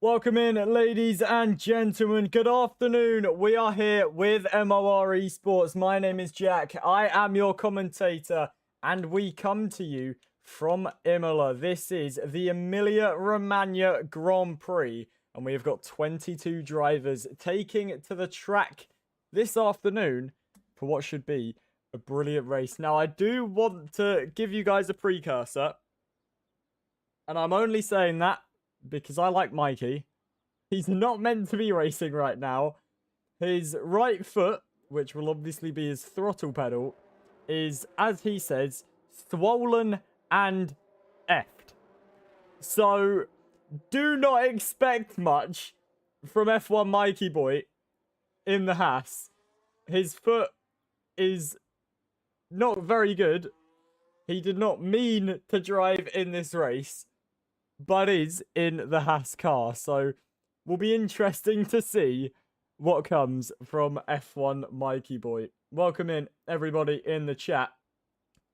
Welcome in, ladies and gentlemen. Good afternoon. We are here with MOR Esports. My name is Jack. I am your commentator, and we come to you from Imola. This is the Emilia Romagna Grand Prix, and we have got 22 drivers taking to the track this afternoon for what should be a brilliant race. Now, I do want to give you guys a precursor, and I'm only saying that because I like Mikey. He's not meant to be racing right now. His right foot, which will obviously be his throttle pedal, is, as he says, swollen and effed. So, do not expect much from F1 Mikey boy in the Haas. His foot is not very good. He did not mean to drive in this race, but is in the Haas car. So, will be interesting to see what comes from F1 Mikey boy. Welcome in, everybody in the chat.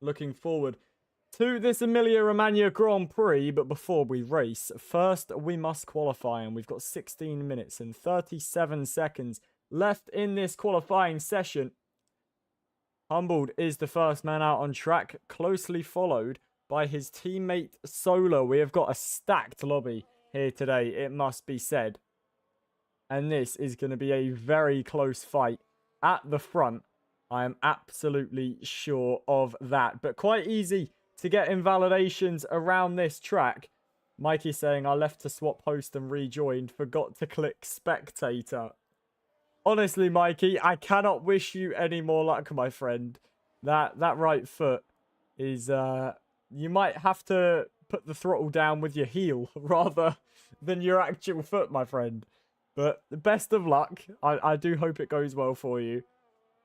Looking forward to this Emilia Romagna Grand Prix, but before we race, first we must qualify, and we've got 16 minutes and 37 seconds left in this qualifying session. Humboldt is the first man out on track, closely followed by his teammate Solar. We have got a stacked lobby here today, it must be said. And this is going to be a very close fight at the front. I am absolutely sure of that. But quite easy to get invalidations around this track. Mikey saying, I left to swap host and rejoined. Forgot to click spectator. Honestly, Mikey, I cannot wish you any more luck, my friend. That right foot is... you might have to put the throttle down with your heel rather than your actual foot, my friend. But the best of luck. I do hope it goes well for you.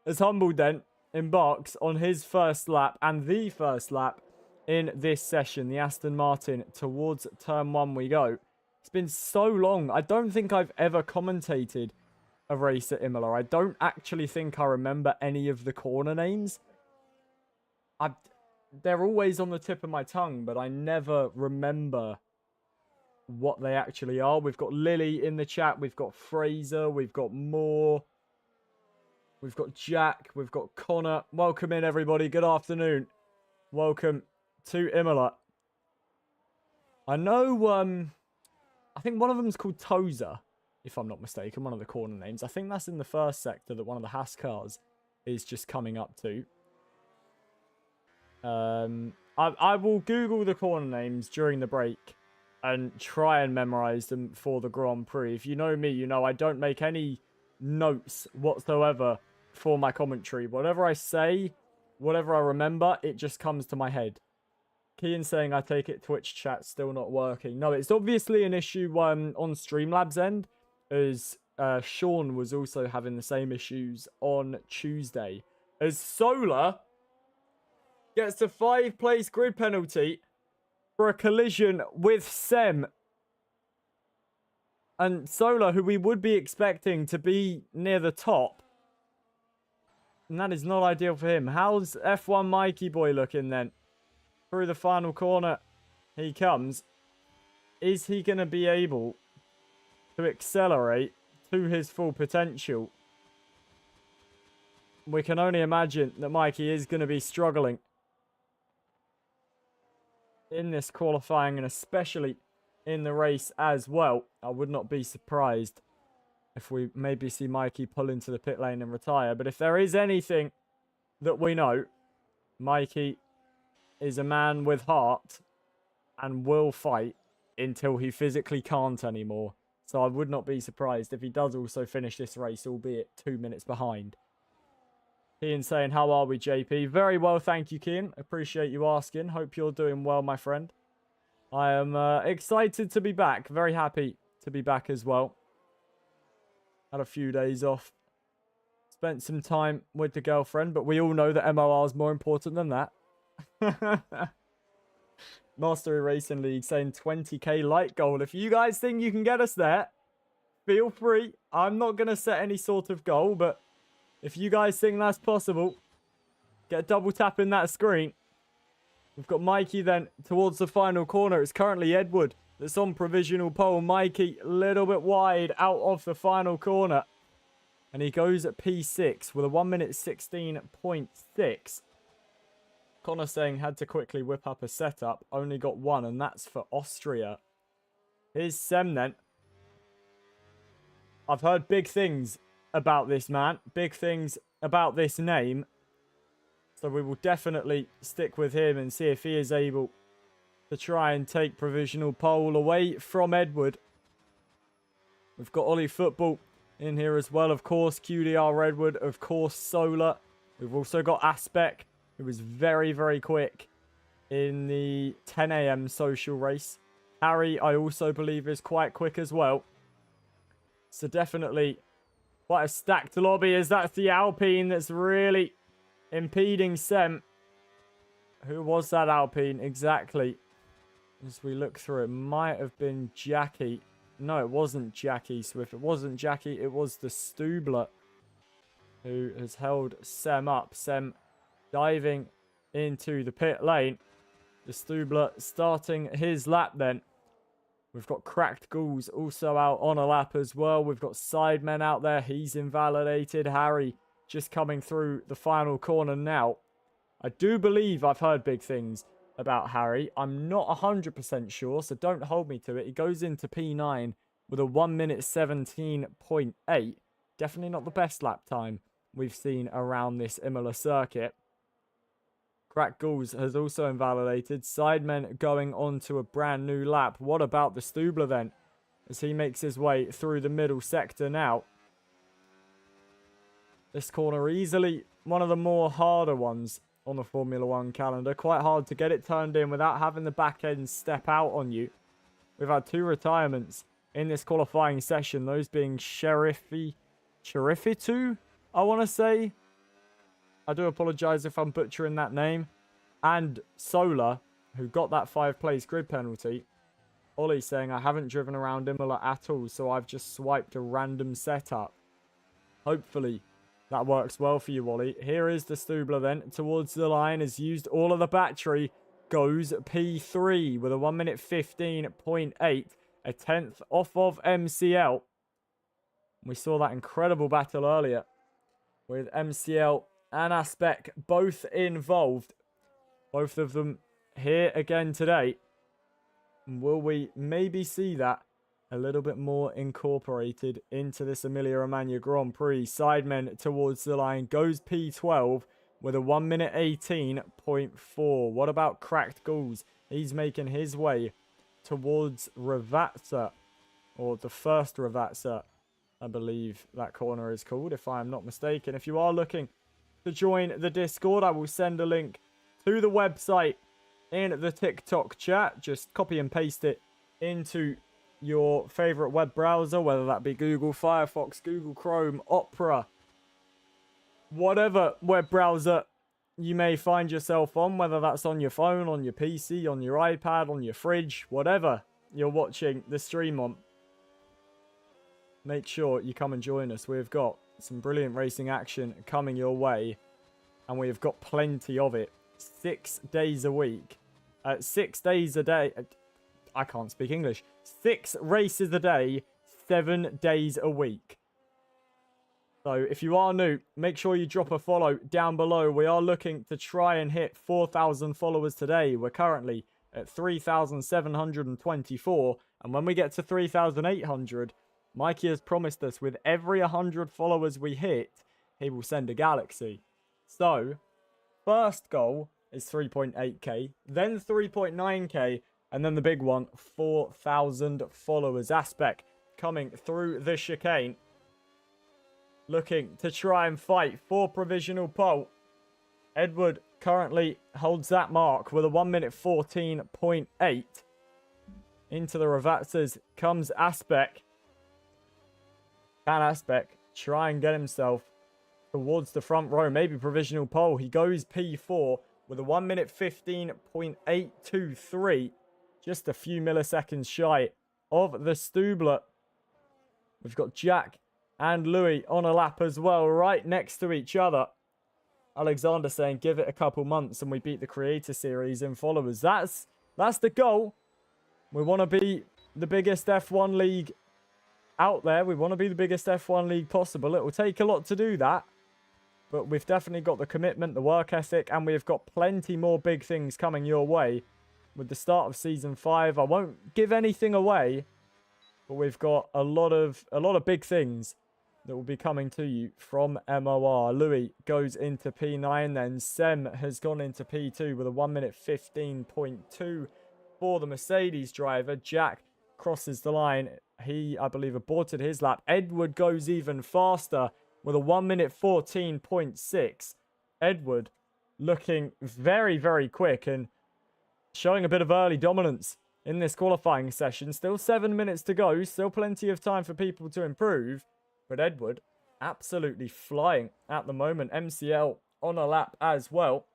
As Humboldt then embarks on his first lap and the first lap in this session, the Aston Martin, towards turn 1 we go. It's been so long. I don't think I've ever commentated a race at Imola. I don't actually think I remember any of the corner names. They're always on the tip of my tongue, but I never remember what they actually are. We've got Lily in the chat. We've got Fraser. We've got MOR. We've got Jack. We've got Connor. Welcome in, everybody. Good afternoon. Welcome to Imola. I know, I think one of them is called Tozer, if I'm not mistaken, one of the corner names. I think that's in the first sector that one of the Haas cars is just coming up to. I will Google the corner names during the break and try and memorize them for the Grand Prix. If you know me, you know I don't make any notes whatsoever for my commentary. Whatever I say, whatever I remember, it just comes to my head. Kian saying, I take it Twitch chat still not working. No, it's obviously an issue on Streamlabs' end, as Sean was also having the same issues on Tuesday. As Solar gets a 5-place grid penalty for a collision with Sem. And Solar, who we would be expecting to be near the top. And that is not ideal for him. How's F1 Mikey boy looking then? Through the final corner he comes. Is he going to be able to accelerate to his full potential? We can only imagine that Mikey is going to be struggling in this qualifying, and especially in the race as well. I would not be surprised if we maybe see Mikey pull into the pit lane and retire. But if there is anything that we know, Mikey is a man with heart and will fight until he physically can't anymore. So I would not be surprised if he does also finish this race, albeit 2 minutes behind. Kian saying, how are we, JP? Very well, thank you, Kian. Appreciate you asking. Hope you're doing well, my friend. I am excited to be back. Very happy to be back as well. Had a few days off. Spent some time with the girlfriend, but we all know that MOR is more important than that. Mastery Racing League saying 20k light goal. If you guys think you can get us there, feel free. I'm not going to set any sort of goal, but if you guys think that's possible, get double tapping that screen. We've got Mikey then towards the final corner. It's currently Edward that's on provisional pole. Mikey, a little bit wide out of the final corner. And he goes at P6 with a 1 minute 16.6. Connor saying had to quickly whip up a setup. Only got one, and that's for Austria. Here's Sem then. I've heard big things about this man. Big things about this name. So we will definitely stick with him and see if he is able to try and take provisional pole away from Edward. We've got Ollie Football in here as well, of course. QDR Redwood, of course, Solar. We've also got Aspec, who was very, very quick in the 10 a.m. social race. Harry, I also believe, is quite quick as well. So definitely quite a stacked lobby, as that's the Alpine that's really impeding Sem. Who was that Alpine exactly? As we look through, it might have been Jackie. No, it wasn't Jackie Swift. It wasn't Jackie. It was the Stubler who has held Sem up. Sem diving into the pit lane. The Stubler starting his lap then. We've got Cracked Ghouls also out on a lap as well. We've got Sidemen out there. He's invalidated. Harry just coming through the final corner now. I do believe I've heard big things about Harry. I'm not 100% sure, so don't hold me to it. He goes into P9 with a 1 minute 17.8. Definitely not the best lap time we've seen around this Imola circuit. Crack Ghouls has also invalidated. Sidemen going on to a brand new lap. What about the Stubler then? As he makes his way through the middle sector now. This corner easily one of the more harder ones on the Formula 1 calendar. Quite hard to get it turned in without having the back end step out on you. We've had 2 retirements in this qualifying session. Those being Sherifitu, I want to say. I do apologise if I'm butchering that name. And Solar, who got that 5th place grid penalty. Ollie saying, I haven't driven around Imola at all, so I've just swiped a random setup. Hopefully that works well for you, Ollie. Here is the Stubler then. Towards the line, has used all of the battery. Goes P3 with a 1 minute 15.8. A 10th off of MCL. We saw that incredible battle earlier with MCL and Aspec both involved. Both of them here again today. Will we maybe see that a little bit more incorporated into this Emilia Romagna Grand Prix? Sidemen towards the line. Goes P12 with a 1 minute 18.4. What about Cracked Ghouls? He's making his way towards Ravazza. Or the first Ravazza, I believe that corner is called, if I'm not mistaken. If you are looking to join the Discord, I will send a link to the website in the TikTok chat. Just copy and paste it into your favorite web browser, whether that be Google, Firefox, Google Chrome, Opera, whatever web browser you may find yourself on, whether that's on your phone, on your PC, on your iPad, on your fridge, whatever you're watching the stream on. Make sure you come and join us. We've got some brilliant racing action coming your way, and we've got plenty of it. 6 days a week. 6 days a day. I can't speak English. 6 races a day, 7 days a week. So if you are new, make sure you drop a follow down below. We are looking to try and hit 4,000 followers today. We're currently at 3,724. And when we get to 3,800, Mikey has promised us with every 100 followers we hit, he will send a galaxy. So, first goal is 3.8k, then 3.9k, and then the big one, 4,000 followers. Aspect coming through the chicane, looking to try and fight for provisional pole. Edward currently holds that mark with a 1 minute 14.8. Into the Ravazzas comes Aspect. Can Aspect try and get himself towards the front row? Maybe provisional pole. He goes P4 with a 1 minute 15.823. Just a few milliseconds shy of the Stubler. We've got Jack and Louis on a lap as well, right next to each other. Alexander saying, give it a couple months and we beat the Creator Series in followers. That's the goal. We want to be the biggest F1 league out there. We want to be the biggest F1 league possible. It will take a lot to do that. But we've definitely got the commitment, the work ethic, and we've got plenty more big things coming your way with the start of Season 5. I won't give anything away, but we've got a lot of big things that will be coming to you from MOR. Louis goes into P9, then Sem has gone into P2 with a 1 minute 15.2 for the Mercedes driver. Jack crosses the line. He, I believe, aborted his lap. Edward goes even faster with a 1 minute 14.6. Edward looking very, very quick and showing a bit of early dominance in this qualifying session. Still 7 minutes to go. Still plenty of time for people to improve. But Edward absolutely flying at the moment. MCL on a lap as well.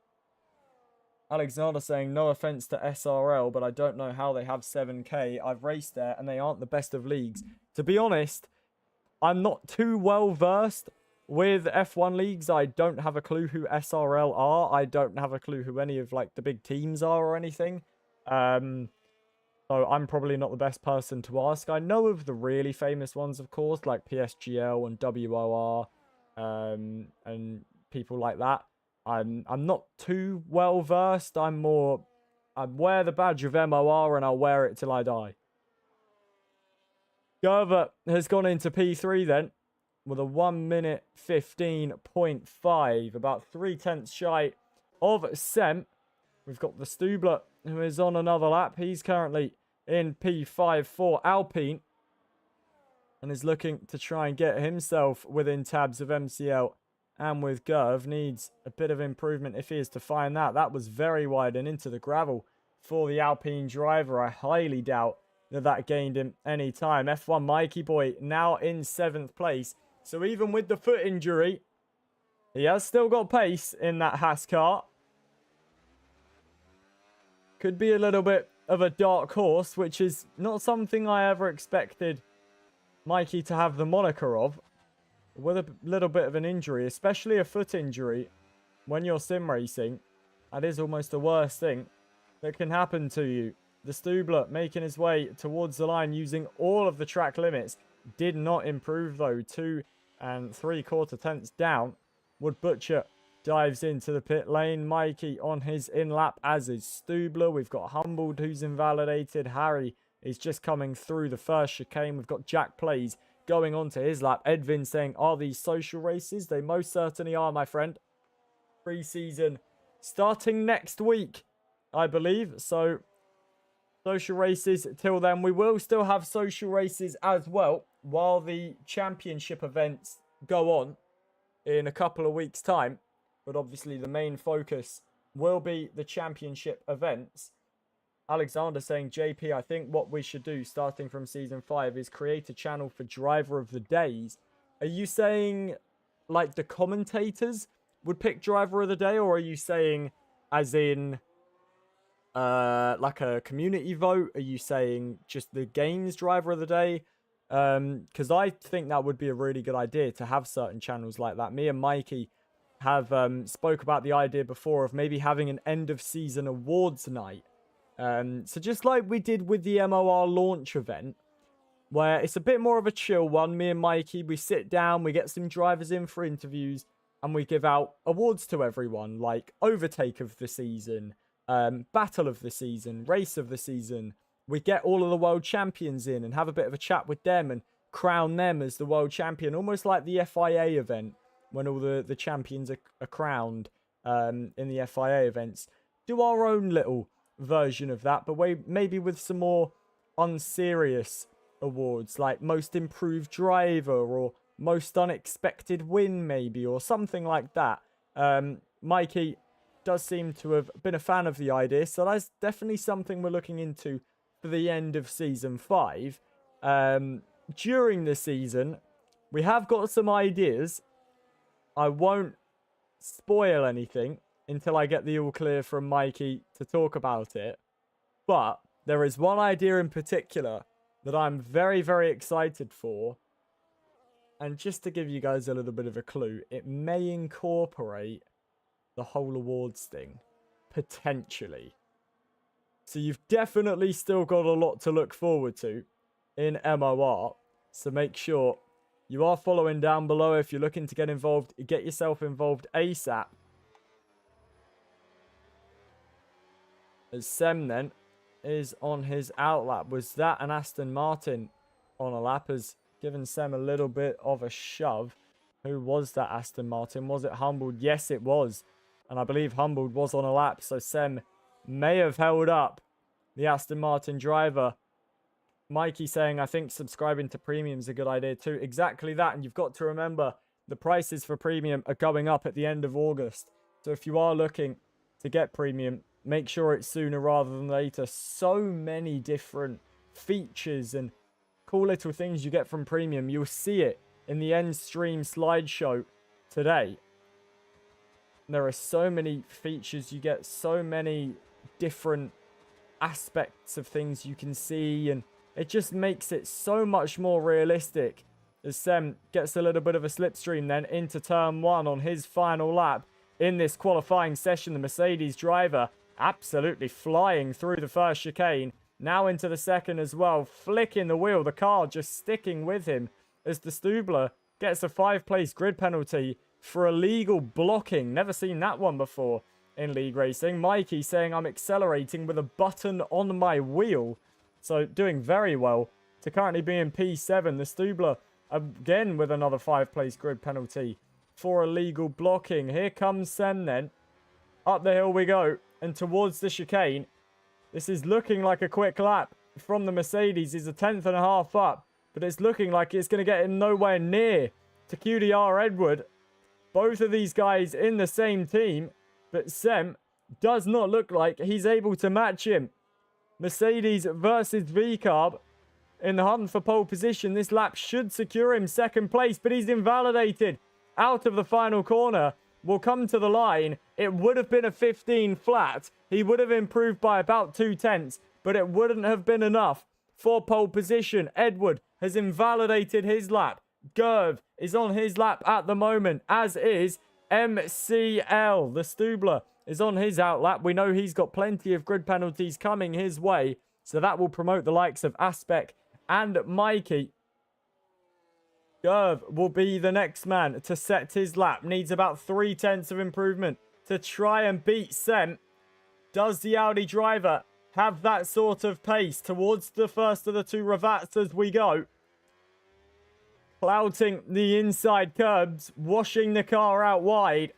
Alexander saying, no offense to SRL, but I don't know how they have 7K. I've raced there and they aren't the best of leagues. To be honest, I'm not too well versed with F1 leagues. I don't have a clue who SRL are. I don't have a clue who any of like the big teams are or anything. So I'm probably not the best person to ask. I know of the really famous ones, of course, like PSGL and WOR, and people like that. I'm not too well versed. I wear the badge of MOR and I'll wear it till I die. Gerver has gone into P3 then with a 1 minute 15.5, about 3/10 shy of Sem. We've got the Stubler who is on another lap. He's currently in P5 for Alpine and is looking to try and get himself within tabs of MCL and with Gerv. Needs a bit of improvement if he is to find that. That was very wide and into the gravel for the Alpine driver. I highly doubt that gained him any time. F1 Mikey Boy now in 7th place. So even with the foot injury, he has still got pace in that Haas car. Could be a little bit of a dark horse, which is not something I ever expected Mikey to have the moniker of. With a little bit of an injury, especially a foot injury, when you're sim racing, that is almost the worst thing that can happen to you. The Stubler making his way towards the line using all of the track limits. Did not improve though. 2 3/4 tenths down. Wood Butcher dives into the pit lane. Mikey on his in-lap, as is Stubler. We've got Humbled, who's invalidated. Harry is just coming through the first chicane. We've got Jack Plays going on to his lap. Edvin saying, are these social races? They most certainly are, my friend. Pre-season starting next week, I believe. So, social races till then. We will still have social races as well while the championship events go on in a couple of weeks' time. But obviously the main focus will be the championship events. Alexander saying, JP, I think what we should do starting from Season 5 is create a channel for Driver of the Days. Are you saying like the commentators would pick Driver of the Day? Or are you saying as in like a community vote? Are you saying just the game's Driver of the Day? Because I think that would be a really good idea to have certain channels like that. Me and Mikey have spoke about the idea before of maybe having an end of season awards night. So just like we did with the MOR launch event, where it's a bit more of a chill one. Me and Mikey, we sit down, we get some drivers in for interviews, and we give out awards to everyone, like Overtake of the Season, Battle of the Season, Race of the Season. We get all of the world champions in and have a bit of a chat with them and crown them as the world champion, almost like the FIA event when all the champions are crowned in the FIA events. Do our own little version of that, but maybe with some more unserious awards, like Most Improved Driver or Most Unexpected Win, maybe, or something like that. Mikey does seem to have been a fan of the idea, so that's definitely something we're looking into for the end of Season 5. During the season, we have got some ideas. I won't spoil anything until I get the all clear from Mikey to talk about it. But there is one idea in particular that I'm very, very excited for. And just to give you guys a little bit of a clue, it may incorporate the whole awards thing. Potentially. So you've definitely still got a lot to look forward to in MOR. So make sure you are following down below. If you're looking to get involved, get yourself involved ASAP. As Sem then is on his outlap. Was that an Aston Martin on a lap? Has given Sem a little bit of a shove. Who was that Aston Martin? Was it Humboldt? Yes, it was. And I believe Humboldt was on a lap. So Sem may have held up the Aston Martin driver. Mikey saying, I think subscribing to premium is a good idea too. Exactly that. And you've got to remember, the prices for premium are going up at the end of August. So if you are looking to get premium, make sure it's sooner rather than later. So many different features and cool little things you get from premium. You'll see it in the end stream slideshow today. There are so many features you get, so many different aspects of things you can see, and it just makes it so much more realistic. As Sem gets a little bit of a slipstream then into turn 1 on his final lap in this qualifying session. The Mercedes driver absolutely flying through the first chicane, now into the second as well, flicking the wheel, the car just sticking with him as the Stubler gets a 5-place grid penalty for illegal blocking. Never seen that one before in league racing. Mikey saying, I'm accelerating with a button on my wheel. So doing very well to currently be in P7. The Stubler again with another 5-place grid penalty for illegal blocking. Here comes Sem then. Up the hill we go and towards the chicane. This is looking like a quick lap from the Mercedes. He's a 10th.5 up, but it's looking like it's going to get him nowhere near to QDR Edward. Both of these guys in the same team, but Sem does not look like he's able to match him. Mercedes versus VCarb in the hunt for pole position. This lap should secure him second place, but he's invalidated out of the final corner. Will come to the line. It would have been a 15 flat. He would have improved by about 2/10, but it wouldn't have been enough for pole position. Edward has invalidated his lap. Gerv is on his lap at the moment, as is MCL. The Stubler is on his outlap. We know he's got plenty of grid penalties coming his way, so that will promote the likes of Aspec and Mikey. Gerv will be the next man to set his lap. Needs about 3/10 of improvement to try and beat Sem. Does the Audi driver have that sort of pace towards the first of the two Ravats as we go? Clouting the inside curbs, washing the car out wide.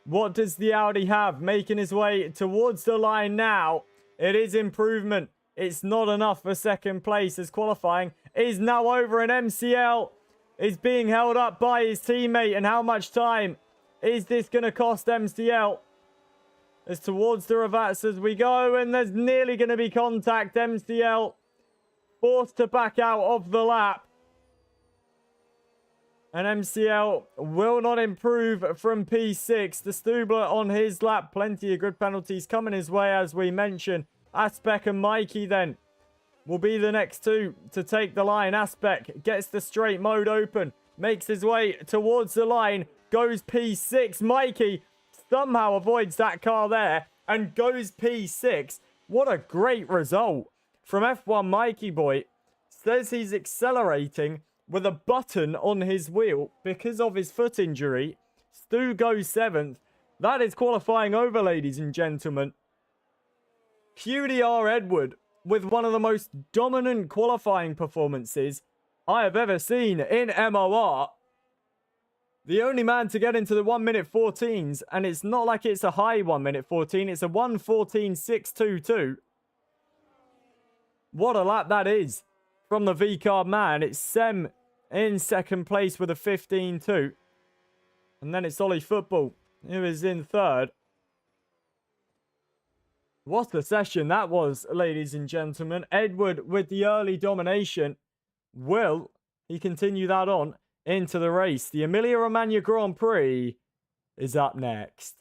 What does the Audi have? Making his way towards the line now. It is improvement. It's not enough for second place as qualifying is now over, and MCL is being held up by his teammate. And how much time is this going to cost MCL? As towards the Ravats as we go, and there's nearly going to be contact. MCL forced to back out of the lap. And MCL will not improve from P6. The Stubler on his lap. Plenty of grid penalties coming his way, as we mentioned. Aspec and Mikey then will be the next two to take the line. Aspec gets the straight mode open. Makes his way towards the line. Goes P6. Mikey somehow avoids that car there and goes P6. What a great result from F1 Mikey boy. Says he's accelerating with a button on his wheel because of his foot injury. Stu goes 7th. That is qualifying over, ladies and gentlemen. QDR Edward with one of the most dominant qualifying performances I have ever seen in MOR. The only man to get into the 1:14s, and it's not like it's a high 1:14, it's a 1:14.622. What a lap that is from the VCarb man. It's Sem in second place with a 15.2. And then it's Ollie Football, who is in third. What a session that was, ladies and gentlemen. Edward with the early domination. Will he continue that on into the race? The Emilia Romagna Grand Prix is up next.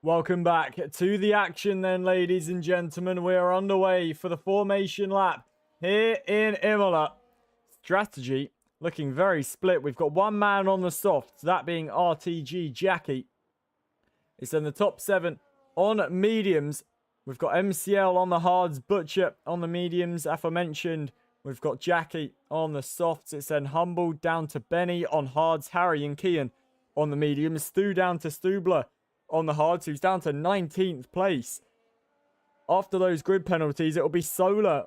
Welcome back to the action then, ladies and gentlemen. We are underway for the formation lap here in Imola. Strategy looking very split. We've got one man on the softs, that being RTG Jackie. It's in the top 7 on mediums. We've got MCL on the hards, Butcher on the mediums, aforementioned. We've got Jackie on the softs. It's then Humbled down to Benny on hards, Harry and Kian on the mediums. Stu down to Stubler on the hards, who's down to 19th place. After those grid penalties, it'll be Solar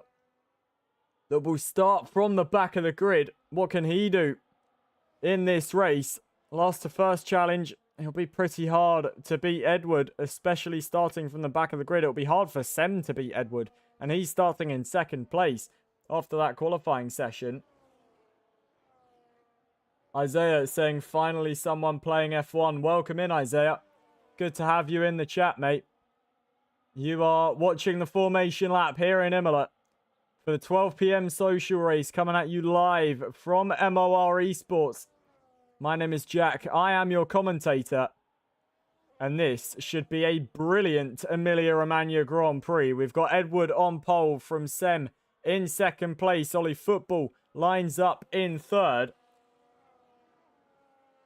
that will start from the back of the grid. What can he do in this race? Last to first challenge. It'll be pretty hard to beat Edward, especially starting from the back of the grid. It'll be hard for Sem to beat Edward, and he's starting in 2nd place after that qualifying session. Isaiah is saying, finally someone playing F1. Welcome in, Isaiah. Good to have you in the chat, mate. You are watching the formation lap here in Imola for the 12 PM social race, coming at you live from MOR Esports. My name is Jack. I am your commentator. And this should be a brilliant Emilia Romagna Grand Prix. We've got Edward on pole from Sem in 2nd place. Ollie Football lines up in 3rd.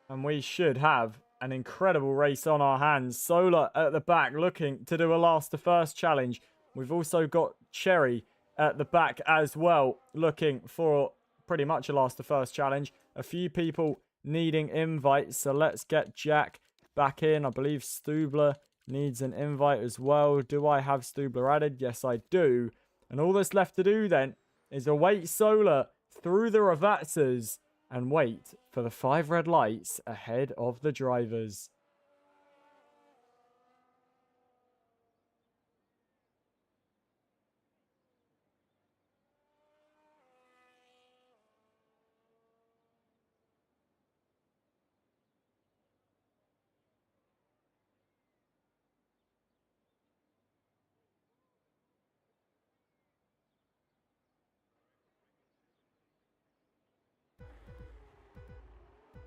And we should have an incredible race on our hands. Solar at the back looking to do a last to first challenge. We've also got Cherry at the back as well, looking for pretty much a last to first challenge. A few people needing invites, so let's get Jack back in. I believe Stubler needs an invite as well. Do I have Stubler added? Yes, I do. And all that's left to do then is await Solar through the Ravazzas and wait for the 5 red lights ahead of the drivers.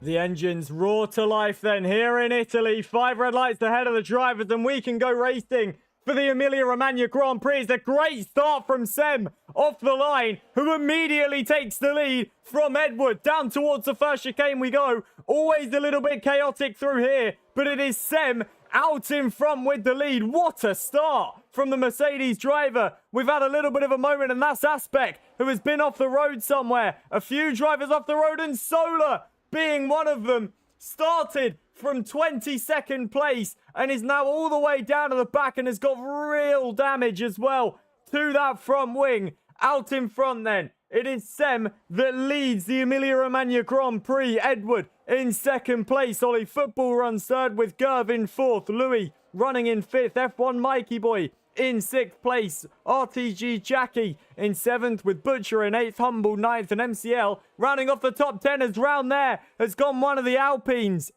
The engines roar to life then here in Italy. 5 red lights ahead of the drivers and we can go racing for the Emilia Romagna Grand Prix. It's a great start from Sem off the line, who immediately takes the lead from Edward. Down towards the first chicane we go. Always a little bit chaotic through here, but it is Sem out in front with the lead. What a start from the Mercedes driver. We've had a little bit of a moment, and that's Aspect, who has been off the road somewhere. A few drivers off the road, and Solar being one of them, started from 22nd place and is now all the way down to the back and has got real damage as well to that front wing. Out in front then, it is Sem that leads the Emilia Romagna Grand Prix. Edward in 2nd place. Ollie Football runs 3rd with Gerv in 4th. Louis running in 5th. F1 Mikey Boy in 6th place. RTG Jackie in 7th with Butcher in 8th. Humble 9th, and MCL rounding off the top 10 as round there has gone one of the Alpines.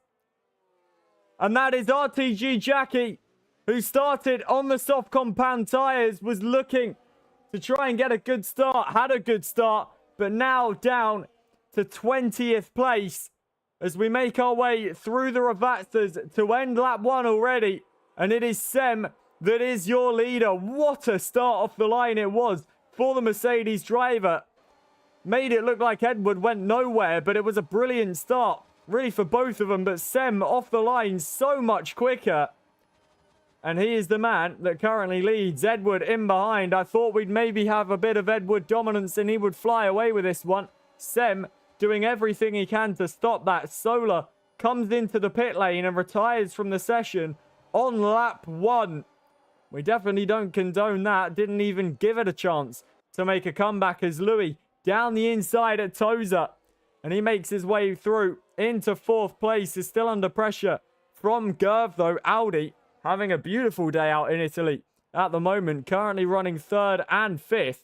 And that is RTG Jackie, who started on the soft compound tyres, was looking to try and get a good start. Had a good start, but now down to 20th place as we make our way through the Ravazzas to end lap 1 already. And it is Sem that is your leader. What a start off the line it was for the Mercedes driver. Made it look like Edward went nowhere, but it was a brilliant start, really, for both of them. But Sem off the line so much quicker. And he is the man that currently leads. Edward in behind. I thought we'd maybe have a bit of Edward dominance and he would fly away with this one. Sem doing everything he can to stop that. Solar comes into the pit lane and retires from the session on lap 1. We definitely don't condone that. Didn't even give it a chance to make a comeback as Louis down the inside at Toza. And he makes his way through into 4th place. Is still under pressure from Gerv though. Audi having a beautiful day out in Italy at the moment. Currently running 3rd and 5th.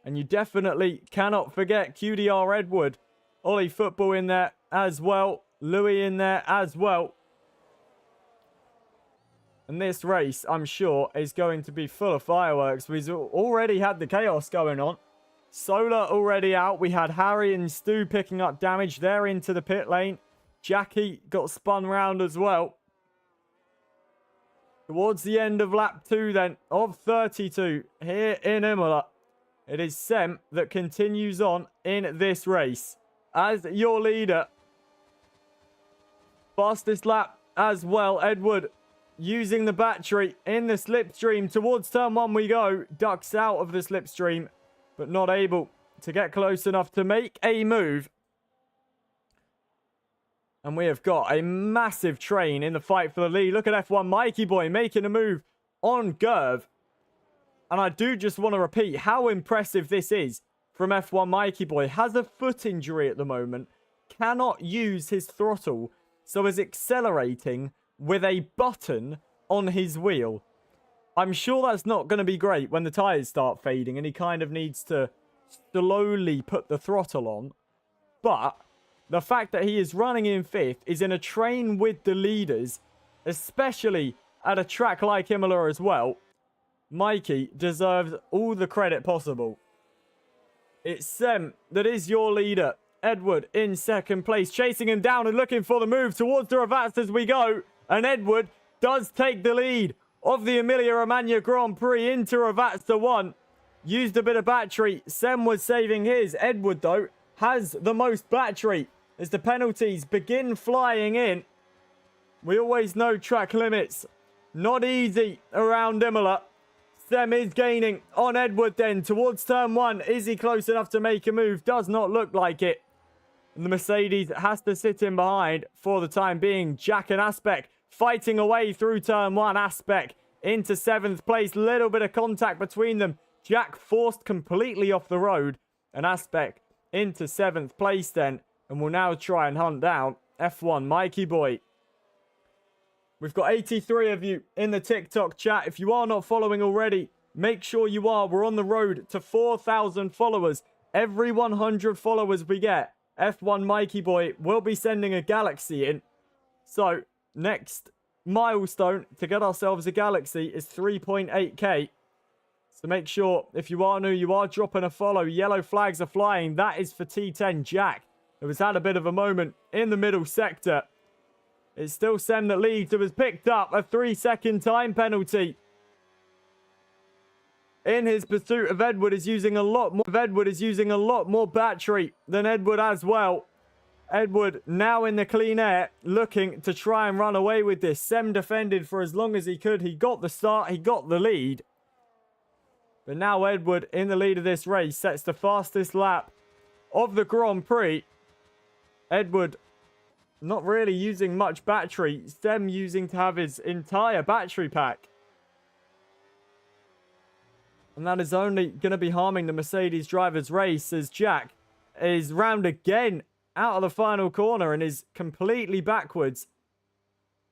And you definitely cannot forget QDR Edward. Ollie Football in there as well. Louis in there as well. And this race, I'm sure, is going to be full of fireworks. We've already had the chaos going on. Solar already out. We had Harry and Stu picking up damage. They're into the pit lane. Jackie got spun round as well. Towards the end of lap 2 then, of 32, here in Imola. It is Sem that continues on in this race as your leader. Fastest lap as well, Edward using the battery in the slipstream. Towards turn 1 we go. Ducks out of the slipstream, but not able to get close enough to make a move. And we have got a massive train in the fight for the lead. Look at F1 Mikey Boy making a move on Gerv. And I do just want to repeat how impressive this is from F1 Mikey Boy. Has a foot injury at the moment. Cannot use his throttle. So is accelerating with a button on his wheel. I'm sure that's not going to be great when the tyres start fading and he kind of needs to slowly put the throttle on. But the fact that he is running in 5th is in a train with the leaders, especially at a track like Imola as well. Mikey deserves all the credit possible. It's Sem that is your leader. Edward in 2nd place, chasing him down and looking for the move towards the Ravats as we go. And Edward does take the lead of the Emilia Romagna Grand Prix into Ravazza 1. Used a bit of battery. Sem was saving his. Edward, though, has the most battery as the penalties begin flying in. We always know track limits. Not easy around Imola. Sem is gaining on Edward then towards turn 1. Is he close enough to make a move? Does not look like it. And the Mercedes has to sit in behind for the time being. Jack and Aspect fighting away through turn 1. Aspect into 7th place. Little bit of contact between them. Jack forced completely off the road. And Aspect into 7th place then. And will now try and hunt down F1 Mikey Boy. We've got 83 of you in the TikTok chat. If you are not following already, make sure you are. We're on the road to 4,000 followers. Every 100 followers we get, F1 Mikey Boy will be sending a Galaxy in. So, next milestone to get ourselves a Galaxy is 3.8k. So make sure, if you are new, you are dropping a follow. Yellow flags are flying. That is for T10 Jack, who has had a bit of a moment in the middle sector. It's still Sem that leads, who has picked up a 3-second time penalty. In his pursuit of Edward is using a lot more battery than Edward as well. Edward now in the clean air, looking to try and run away with this. Sem defended for as long as he could. He got the start, he got the lead. But now Edward in the lead of this race sets the fastest lap of the Grand Prix. Edward not really using much battery. Sem using to have his entire battery pack. And that is only going to be harming the Mercedes driver's race as Jack is round again out of the final corner and is completely backwards.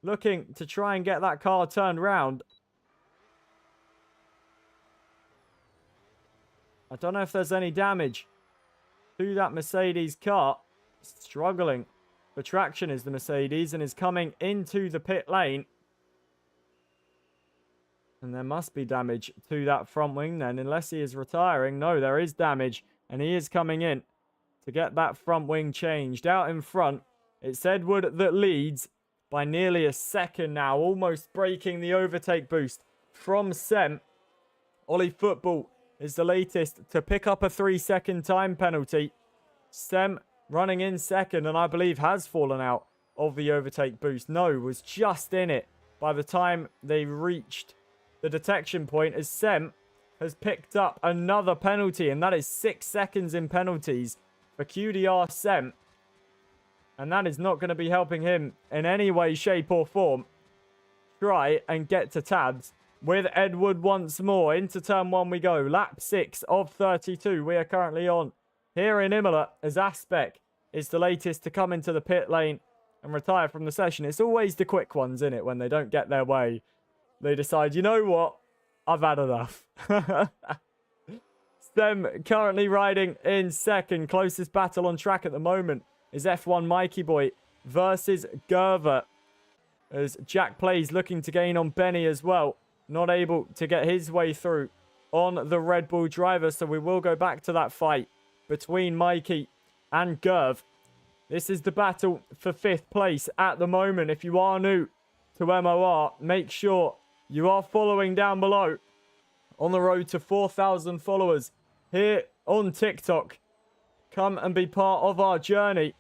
Looking to try and get that car turned round. I don't know if there's any damage to that Mercedes car. Struggling for traction is the Mercedes and is coming into the pit lane. And there must be damage to that front wing then, unless he is retiring. No, there is damage, and he is coming in to get that front wing changed. Out in front, it's Edward that leads by nearly a second now, almost breaking the overtake boost from Sem. Ollie Football is the latest to pick up a 3-second time penalty. Sem running in second, and I believe has fallen out of the overtake boost. No, was just in it by the time they reached the detection point, as Sem has picked up another penalty, and that is 6 seconds in penalties for QDR Sem. And that is not going to be helping him in any way, shape or form. Try and get to tabs with Edward once more. Into turn 1 we go. Lap 6 of 32 we are currently on here in Imola, as Aspect is the latest to come into the pit lane and retire from the session. It's always the quick ones, isn't it, when they don't get their way. They decide, you know what? I've had enough. Sem currently riding in second. Closest battle on track at the moment is F1 Mikey Boy versus Gerver. As Jack plays looking to gain on Benny as well. Not able to get his way through on the Red Bull driver. So we will go back to that fight between Mikey and Gerv. This is the battle for 5th place at the moment. If you are new to MOR, make sure you are following down below on the road to 4,000 followers here on TikTok, come and be part of our journey.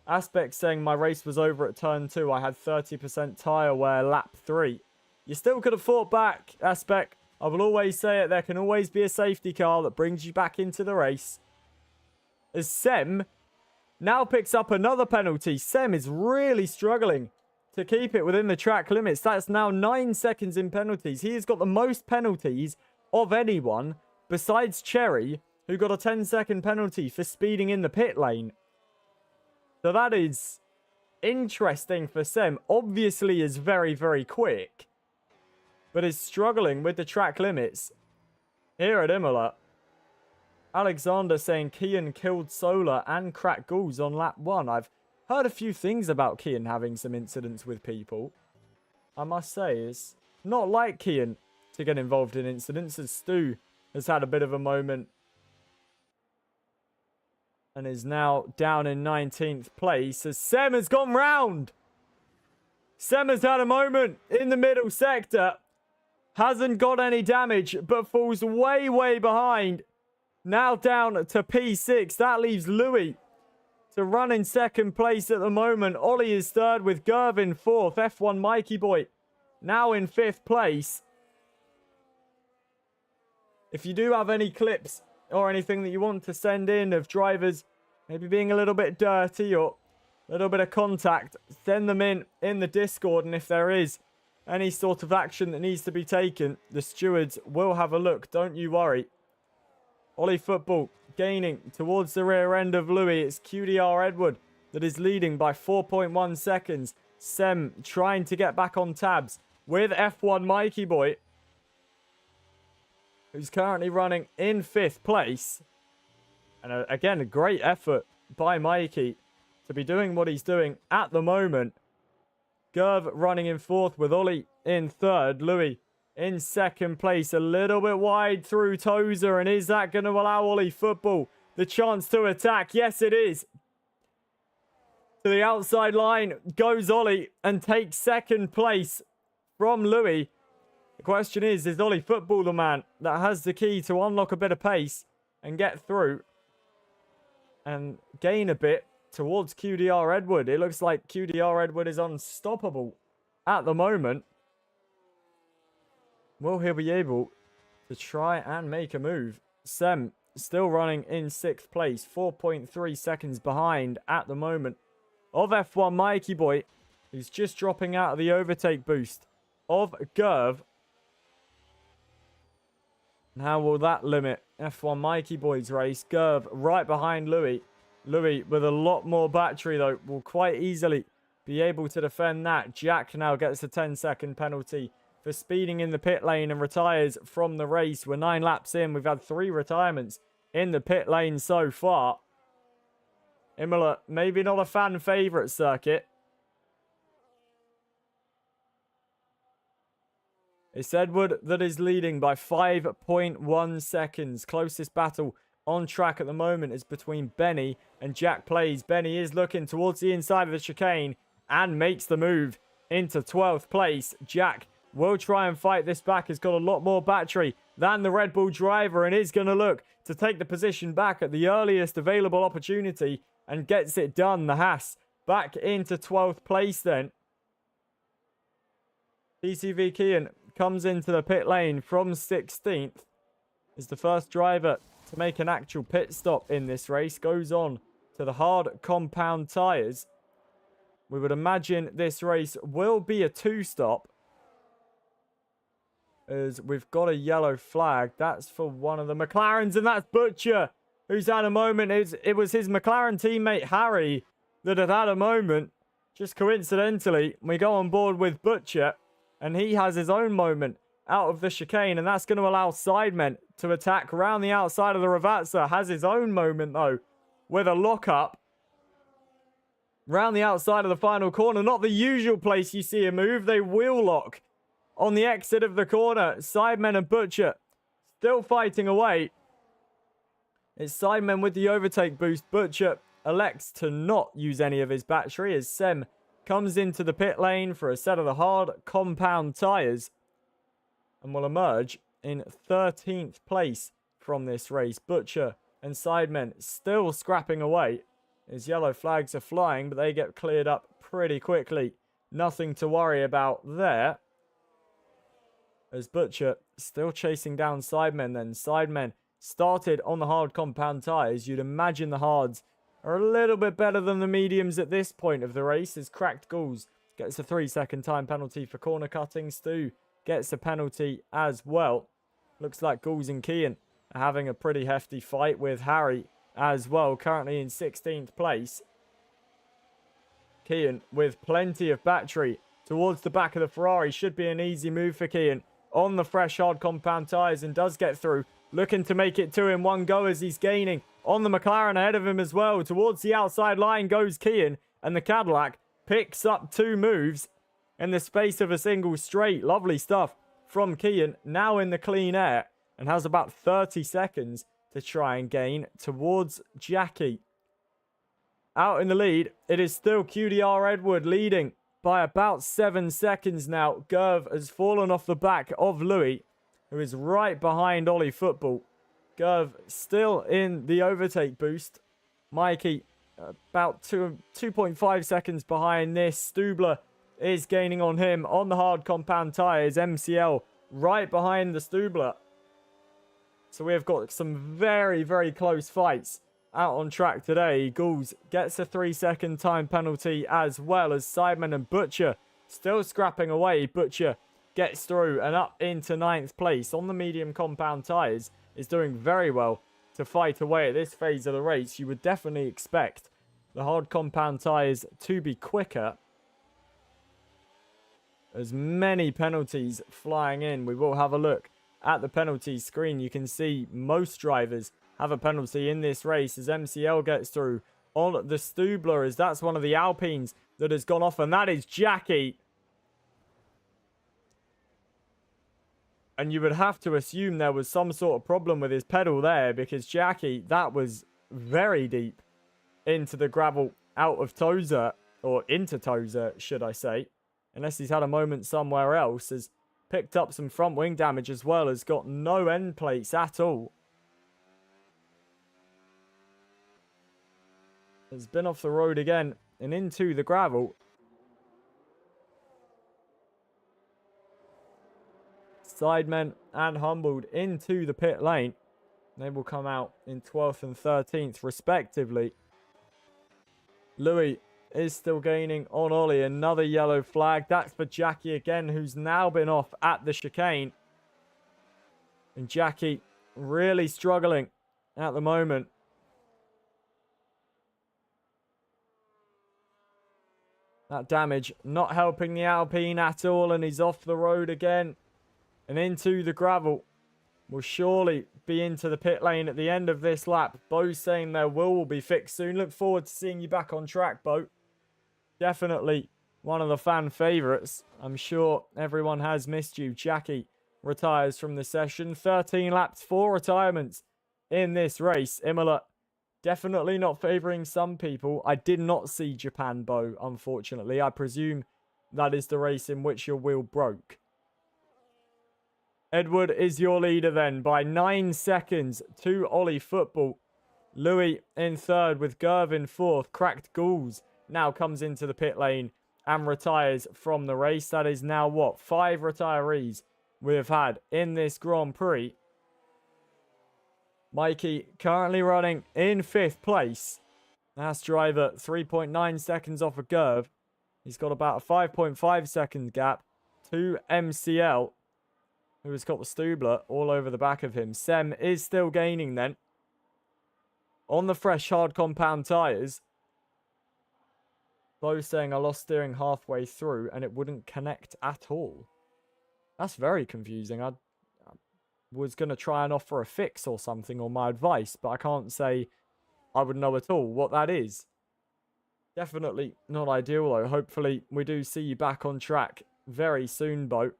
Aspect saying my race was over at turn 2. I had 30% tyre wear lap 3. You still could have fought back, Aspect. I will always say it. There can always be a safety car that brings you back into the race. As Sem now picks up another penalty. Sem is really struggling to keep it within the track limits. That's now 9 seconds in penalties. He has got the most penalties of anyone besides Cherry, who got a 10-second penalty for speeding in the pit lane. So that is interesting for Sem. Obviously is very, very quick, but is struggling with the track limits here at Imola. Alexander saying Kian killed Solar and cracked Ghouls on lap 1. I've heard a few things about Kian having some incidents with people. I must say, it's not like Kian to get involved in incidents, as Stu has had a bit of a moment and is now down in 19th place as Sem has gone round. Sem has had a moment in the middle sector. Hasn't got any damage, but falls way, way behind. Now down to P6. That leaves Louis to run in second place at the moment. Ollie is third with Gerv in fourth. F1 Mikey Boy now in 5th place. If you do have any clips or anything that you want to send in of drivers maybe being a little bit dirty or a little bit of contact, send them in the Discord. And if there is any sort of action that needs to be taken, the stewards will have a look. Don't you worry. Ollie Football gaining towards the rear end of Louis. It's QDR Edward that is leading by 4.1 seconds. Sem trying to get back on tabs with F1 Mikey Boy, who's currently running in 5th place. And again, a great effort by Mikey to be doing what he's doing at the moment. Gerv running in 4th with Ollie in 3rd. Louis in 2nd place, a little bit wide through Tozer. And is that going to allow Ollie Football the chance to attack? Yes, it is. To the outside line goes Ollie and takes 2nd place from Louis. The question is Ollie Football the man that has the key to unlock a bit of pace and get through and gain a bit towards QDR Edward? It looks like QDR Edward is unstoppable at the moment. Will he be able to try and make a move? Sem still running in 6th place, 4.3 seconds behind at the moment of F1 Mikey Boy, who's just dropping out of the overtake boost of Gerv. And how will that limit F1 Mikey Boy's race? Gerv right behind Louis. Louis with a lot more battery though will quite easily be able to defend that. Jack now gets a 10-second penalty for speeding in the pit lane and retires from the race. We're 9 laps in. We've had 3 retirements in the pit lane so far. Imola, maybe not a fan favourite circuit. It's Edward that is leading by 5.1 seconds. Closest battle on track at the moment is between Benny and Jack Plays. Benny is looking towards the inside of the chicane and makes the move into 12th place. Jack will try and fight this back. He's got a lot more battery than the Red Bull driver and is going to look to take the position back at the earliest available opportunity and gets it done. The Haas back into 12th place then. TCV Kian comes into the pit lane from 16th. Is the first driver to make an actual pit stop in this race. Goes on to the hard compound tyres. We would imagine this race will be a 2-stop. As we've got a yellow flag. That's for one of the McLarens, and that's Butcher, who's had a moment. It was his McLaren teammate Harry that had a moment. Just coincidentally, we go on board with Butcher, and he has his own moment out of the chicane, and that's going to allow Sidemen to attack around the outside of the Ravazza. Has his own moment, though, with a lock-up round the outside of the final corner. Not the usual place you see a move. They wheel lock on the exit of the corner. Sidemen and Butcher still fighting away. It's Sidemen with the overtake boost. Butcher elects to not use any of his battery as Sem comes into the pit lane for a set of the hard compound tyres. and will emerge in 13th place from this race. Butcher and Sidemen still scrapping away. His yellow flags are flying, but they get cleared up pretty quickly. Nothing to worry about there. As Butcher still chasing down Sidemen then. Sidemen started on the hard compound tyres. You'd imagine the hards are a little bit better than the mediums at this point of the race. As Cracked Gulls gets a 3-second time penalty for corner cutting. Stu gets a penalty as well. Looks like Gulls and Kean are having a pretty hefty fight with Harry as well. Currently in 16th place. Kean with plenty of battery towards the back of the Ferrari. Should be an easy move for Kean on the fresh hard compound tyres and does get through. Looking to make it 2 in one go as he's gaining on the McLaren ahead of him as well. Towards the outside line goes Kean, and the Cadillac picks up 2 moves in the space of a single straight. Lovely stuff from Kean, now in the clean air, and has about 30 seconds to try and gain towards Jackie. Out in the lead, it is still QDR Edward leading by about 7 seconds now. Gerv has fallen off the back of Louis, who is right behind Ollie Football. Gerv still in the overtake boost. Mikey about 2.5 seconds behind this. Stubler is gaining on him on the hard compound tyres. MCL right behind the Stubler. So we have got some very, very close fights out on track today. Gulls gets a 3-second time penalty as well as Sidemen and Butcher still scrapping away. Butcher gets through and up into 9th place on the medium compound tyres. Is doing very well to fight away at this phase of the race. You would definitely expect the hard compound tyres to be quicker. As many penalties flying in. We will have a look at the penalty screen. You can see most drivers have a penalty in this race as MCL gets through on the Stubler, as that's one of the Alpines that has gone off, and that is Jackie. And you would have to assume there was some sort of problem with his pedal there, because Jackie, that was very deep into the gravel out of Tozer, or into Tozer, should I say. Unless he's had a moment somewhere else, has picked up some front wing damage as well, has got no end plates at all. Has been off the road again and into the gravel. Sidemen and Humbled into the pit lane. They will come out in 12th and 13th respectively. Louis is still gaining on Ollie. Another yellow flag. That's for Jackie again, who's now been off at the chicane. And Jackie really struggling at the moment. That damage not helping the Alpine at all, and he's off the road again and into the gravel. Will surely be into the pit lane at the end of this lap. Bo saying their will be fixed soon. Look forward to seeing you back on track, Bo. Definitely one of the fan favourites. I'm sure everyone has missed you. Jackie retires from the session. 13 laps, 4 retirements in this race. Emilia definitely not favouring some people. I did not see Japan, Bo, unfortunately. I presume that is the race in which your wheel broke. Edward is your leader then by 9 seconds to Ollie Football. Louis in 3rd with Gerv in 4th. Cracked Gulls now comes into the pit lane and retires from the race. That is now what? 5 retirees we have had in this Grand Prix. Mikey currently running in 5th place. That's driver 3.9 seconds off of Gerv. He's got about a 5.5 second gap to MCL, who has got the Stubler all over the back of him. Sem is still gaining then on the fresh hard compound tyres. Bo saying I lost steering halfway through and it wouldn't connect at all. That's very confusing. I was going to try and offer a fix or something, or my advice, but I can't say I would know at all what that is. Definitely not ideal though. Hopefully we do see you back on track very soon, Bo.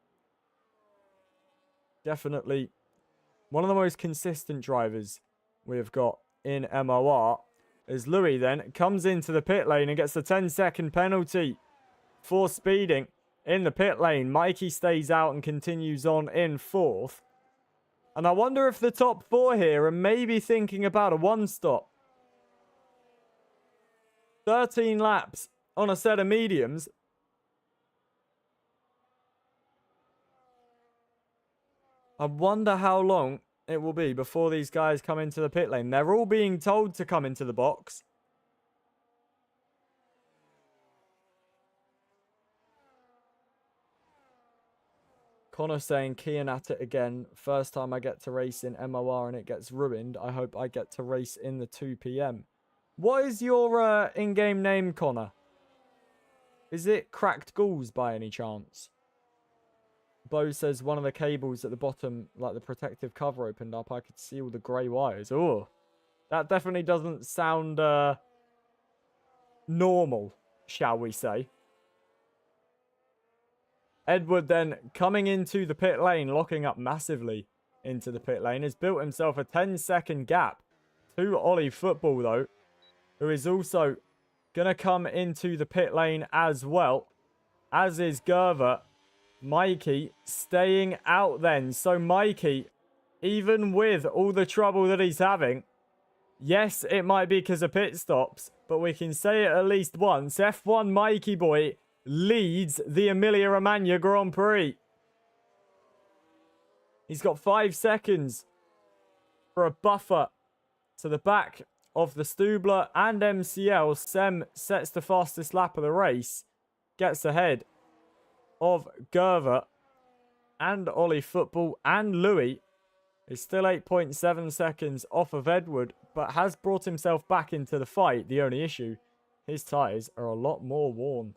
Definitely one of the most consistent drivers we have got in MOR. As Louis then comes into the pit lane and gets a 10-second penalty for speeding in the pit lane. Mikey stays out and continues on in 4th. And I wonder if the top 4 here are maybe thinking about a one-stop. 13 laps on a set of mediums. I wonder how long it will be before these guys come into the pit lane. They're all being told to come into the box. Connor saying, Kian at it again. First time I get to race in MOR and it gets ruined. I hope I get to race in the 2 PM. What is your in-game name, Connor? Is it Cracked Ghouls by any chance? Bo says one of the cables at the bottom, like the protective cover, opened up. I could see all the grey wires. Oh, that definitely doesn't sound normal, shall we say. Edward then coming into the pit lane, locking up massively into the pit lane. Has built himself a 10-second gap to Ollie Football, though, who is also going to come into the pit lane as well, as is Gerver. Mikey staying out then. So Mikey, even with all the trouble that he's having, yes, it might be because of pit stops, but we can say it at least once. F1 Mikey boy leads the Emilia Romagna Grand Prix. He's got 5 seconds for a buffer to the back of the Stubler and MCL. Sem sets the fastest lap of the race, gets ahead of Gerver, and Ollie Football, and Louis is still 8.7 seconds off of Edward, but has brought himself back into the fight. The only issue, his tyres are a lot more worn.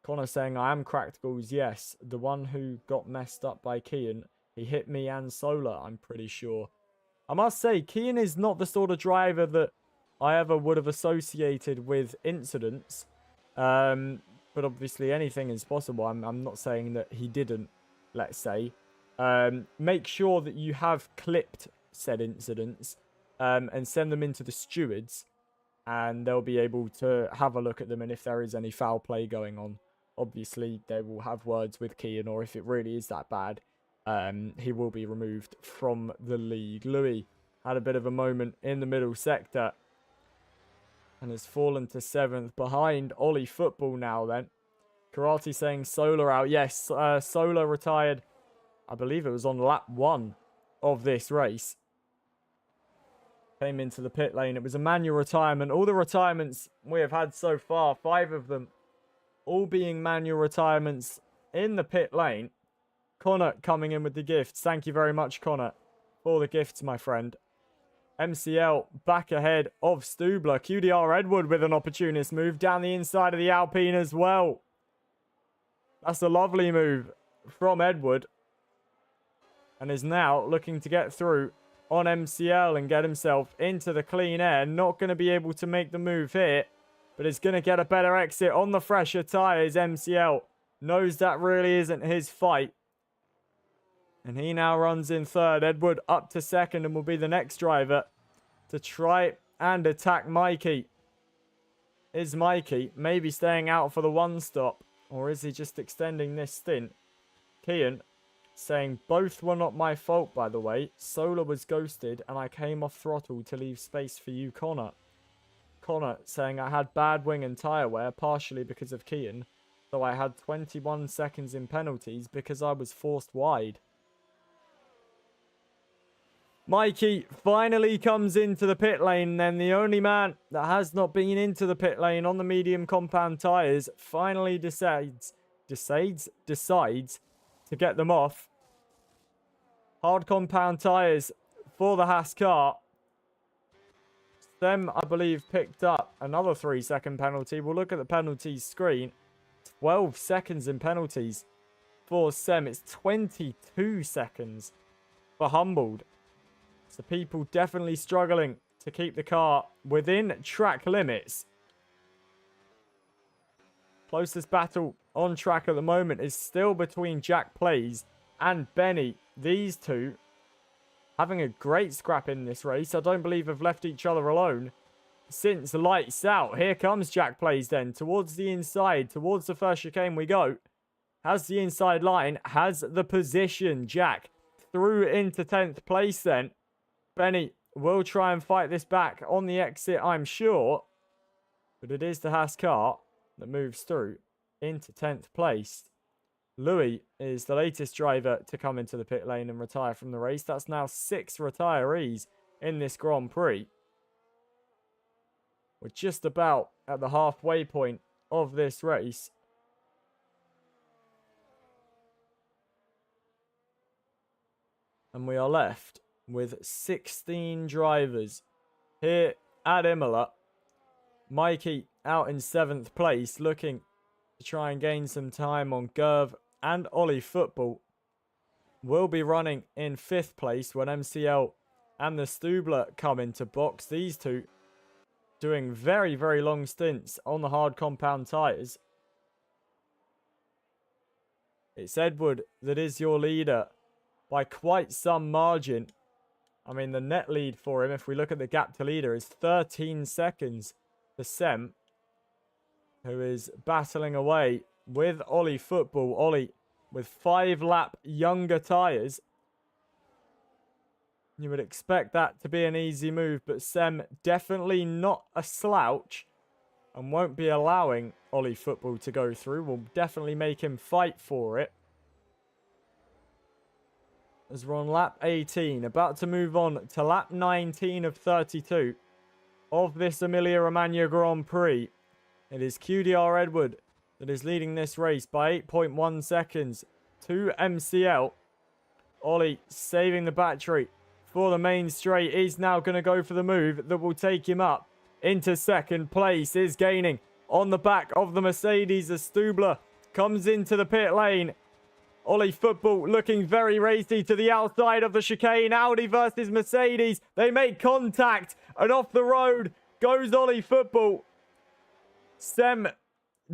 Connor saying, I am Cracked Ghouls. Yes, the one who got messed up by Kian. He hit me and Solar, I'm pretty sure. I must say, Kian is not the sort of driver that I ever would have associated with incidents. But obviously anything is possible. I'm not saying that he didn't, let's say. Make sure that you have clipped said incidents and send them into the stewards. And they'll be able to have a look at them. And if there is any foul play going on, obviously they will have words with Kian. Or if it really is that bad, he will be removed from the league. Louis had a bit of a moment in the middle sector and has fallen to 7th behind Ollie Football now then. Karate saying Solar out. Yes, Solar retired. I believe it was on lap 1 of this race. Came into the pit lane. It was a manual retirement. All the retirements we have had so far, 5 of them, all being manual retirements in the pit lane. Connor coming in with the gifts. Thank you very much, Connor, for the gifts, my friend. MCL back ahead of Stubler. QDR Edward with an opportunist move down the inside of the Alpine as well. That's a lovely move from Edward. And is now looking to get through on MCL and get himself into the clean air. Not going to be able to make the move here, but is going to get a better exit on the fresher tyres. MCL knows that really isn't his fight. And he now runs in 3rd. Edward up to 2nd and will be the next driver to try and attack Mikey. Is Mikey maybe staying out for the one stop? Or is he just extending this stint? Kian saying, both were not my fault, by the way. Solar was ghosted and I came off throttle to leave space for you, Connor. Connor saying, I had bad wing and tyre wear, partially because of Kian. Though I had 21 seconds in penalties because I was forced wide. Mikey finally comes into the pit lane. Then the only man that has not been into the pit lane on the medium compound tyres finally decides to get them off. Hard compound tyres for the Haas car. Them, I believe, picked up another 3-second penalty. We'll look at the penalties screen. 12 seconds in penalties for Sem. It's 22 seconds for Humboldt. So people definitely struggling to keep the car within track limits. Closest battle on track at the moment is still between Jack Plays and Benny. These two having a great scrap in this race. I don't believe have left each other alone since lights out. Here comes Jack Plays then towards the inside, towards the first chicane we go. has the inside line, has the position. Jack through into 10th place then. Benny will try and fight this back on the exit, I'm sure. But it is the Haas car that moves through into 10th place. Louis is the latest driver to come into the pit lane and retire from the race. That's now 6 retirees in this Grand Prix. We're just about at the halfway point of this race. And we are left with 16 drivers here at Imola. Mikey out in 7th place, looking to try and gain some time on Gerv, and Ollie Football will be running in 5th place when MCL and the Stubler come into box. These two doing very, very long stints on the hard compound tyres. It's Edward that is your leader by quite some margin. I mean, the net lead for him, if we look at the gap to leader, is 13 seconds for Sem, who is battling away with Ollie Football. Ollie with 5 lap younger tyres. You would expect that to be an easy move, but Sem definitely not a slouch and won't be allowing Ollie Football to go through. Will definitely make him fight for it. As we're on lap 18, about to move on to lap 19 of 32 of this Emilia Romagna Grand Prix. It is QDR Edward that is leading this race by 8.1 seconds to MCL. Ollie saving the battery for the main straight. Is now going to go for the move that will take him up into 2nd place. Is gaining on the back of the Mercedes as Stubler comes into the pit lane. Ollie Football looking very racy to the outside of the chicane. Audi versus Mercedes. They make contact and off the road goes Ollie Football. Sem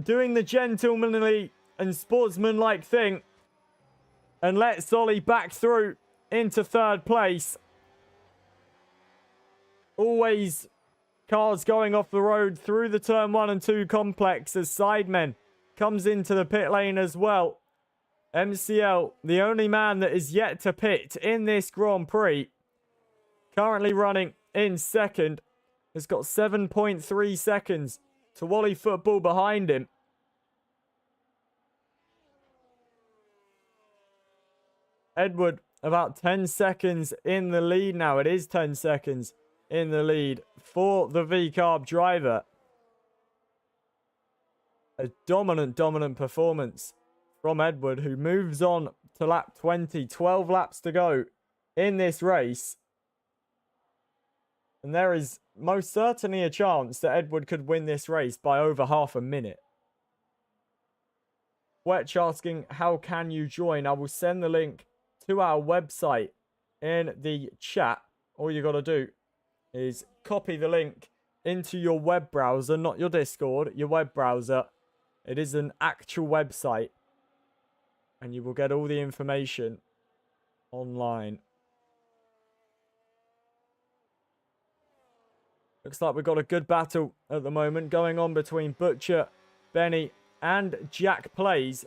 doing the gentlemanly and sportsmanlike thing and lets Ollie back through into 3rd place. Always cars going off the road through the turn 1 and 2 complex as Sidemen comes into the pit lane as well. MCL, the only man that is yet to pit in this Grand Prix, currently running in 2nd, has got 7.3 seconds to Ollie Football behind him. Edward about 10 seconds in the lead now. It is 10 seconds in the lead for the V-Carb driver. A dominant performance from Edward, who moves on to lap 20. 12 laps to go in this race. And there is most certainly a chance that Edward could win this race by over half a minute. Wetch asking, how can you join? I will send the link to our website in the chat. All you got to do is copy the link into your web browser, not your Discord, your web browser. It is an actual website. And you will get all the information online. Looks like we've got a good battle at the moment going on between Butcher, Benny, and Jack Plays.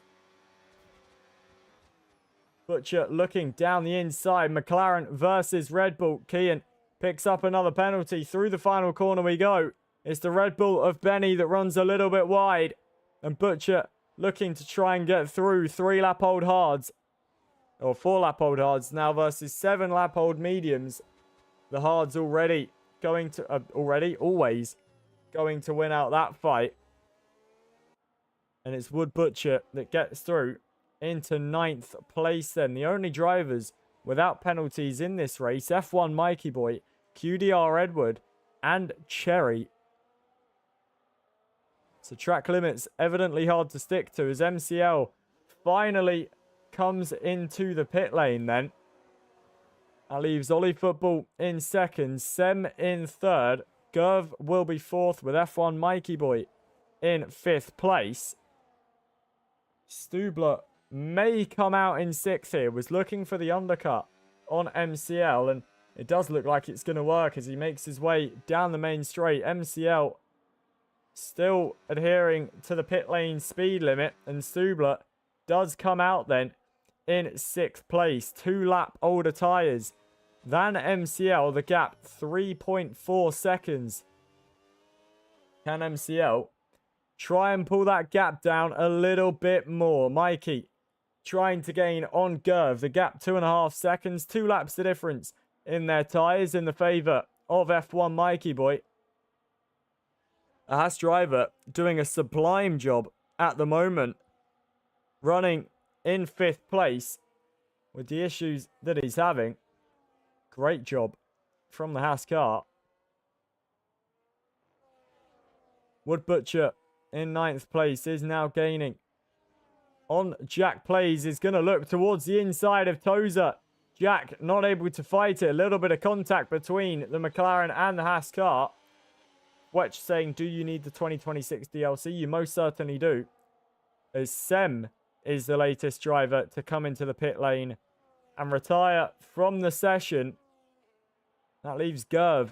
Butcher looking down the inside. McLaren versus Red Bull. Kean picks up another penalty. Through the final corner we go. It's the Red Bull of Benny that runs a little bit wide. And Butcher looking to try and get through 3-lap-old hards. Or 4-lap-old hards now versus 7-lap-old mediums. The hards already going to... always going to win out that fight. And it's Wood Butcher that gets through into 9th place then. The only drivers without penalties in this race. F1 Mikey Boy, QDR Edward, and Cherry. So track limits evidently hard to stick to as MCL finally comes into the pit lane then. That leaves Ollie Football in 2nd, Sem in 3rd. Gerv will be 4th with F1 Mikey Boy in 5th place. Stubler may come out in 6th here. Was looking for the undercut on MCL, and it does look like it's going to work as he makes his way down the main straight. MCL still adhering to the pit lane speed limit, and Stubler does come out then in 6th place. 2 lap older tyres than MCL. The gap 3.4 seconds. Can MCL try and pull that gap down a little bit more? Mikey trying to gain on Gerv. The gap 2.5 seconds. 2 laps the difference in their tyres in the favour of F1 Mikey boy. A Haas driver doing a sublime job at the moment. Running in 5th place with the issues that he's having. Great job from the Haas car. Wood Butcher in 9th place is now gaining on Jack Plays. Is going to look towards the inside of Tozer. Jack not able to fight it. A little bit of contact between the McLaren and the Haas car. Wetch saying, do you need the 2026 DLC? You most certainly do. As Sem is the latest driver to come into the pit lane and retire from the session. That leaves Gerv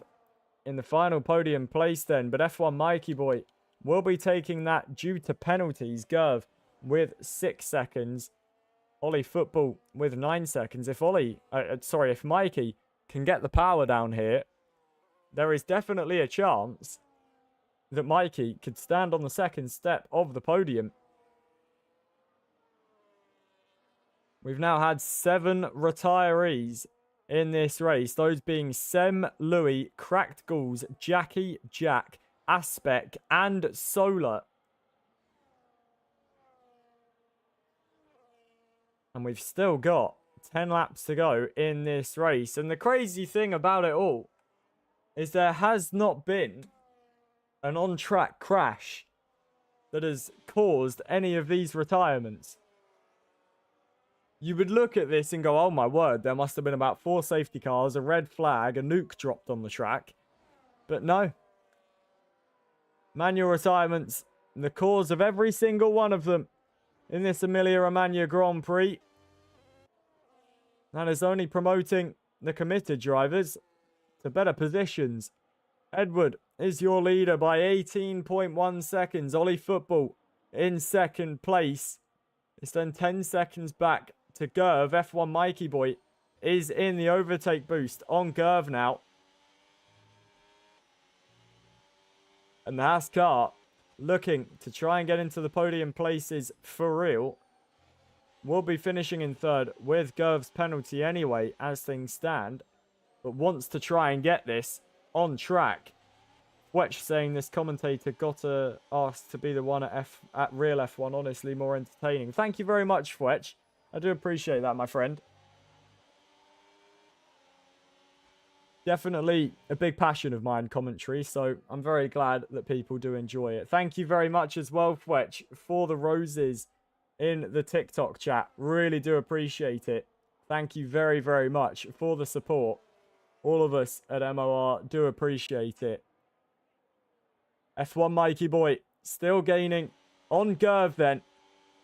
in the final podium place then. But F1 Mikey boy will be taking that due to penalties. Gerv with 6 seconds. Ollie Football with 9 seconds. If if Mikey can get the power down here, there is definitely a chance that Mikey could stand on the second step of the podium. We've now had 7 retirees in this race. Those being Sem, Louis, Cracked Ghouls, Jackie, Jack, Aspect, and Solar. And we've still got 10 laps to go in this race. And the crazy thing about it all is there has not been an on-track crash that has caused any of these retirements. You would look at this and go, oh my word, there must have been about 4 safety cars, a red flag, a nuke dropped on the track. But no. Manual retirements, the cause of every single one of them in this Emilia Romagna Grand Prix. That is only promoting the committed drivers to better positions. Edward is your leader by 18.1 seconds. Ollie Football in 2nd place. It's then 10 seconds back to Gerv. F1 Mikey boy is in the overtake boost on Gerv now. And the Haas car looking to try and get into the podium places for real. Will be finishing in 3rd with Gerv's penalty anyway as things stand. But wants to try and get this on track. Wetch saying this commentator got asked to be the one at Real F1. Honestly, more entertaining. Thank you very much, Wetch. I do appreciate that, my friend. Definitely a big passion of mine, commentary. So I'm very glad that people do enjoy it. Thank you very much as well, Wetch, for the roses in the TikTok chat. Really do appreciate it. Thank you very, very much for the support. All of us at MOR do appreciate it. F1 Mikey boy still gaining on Gerv then.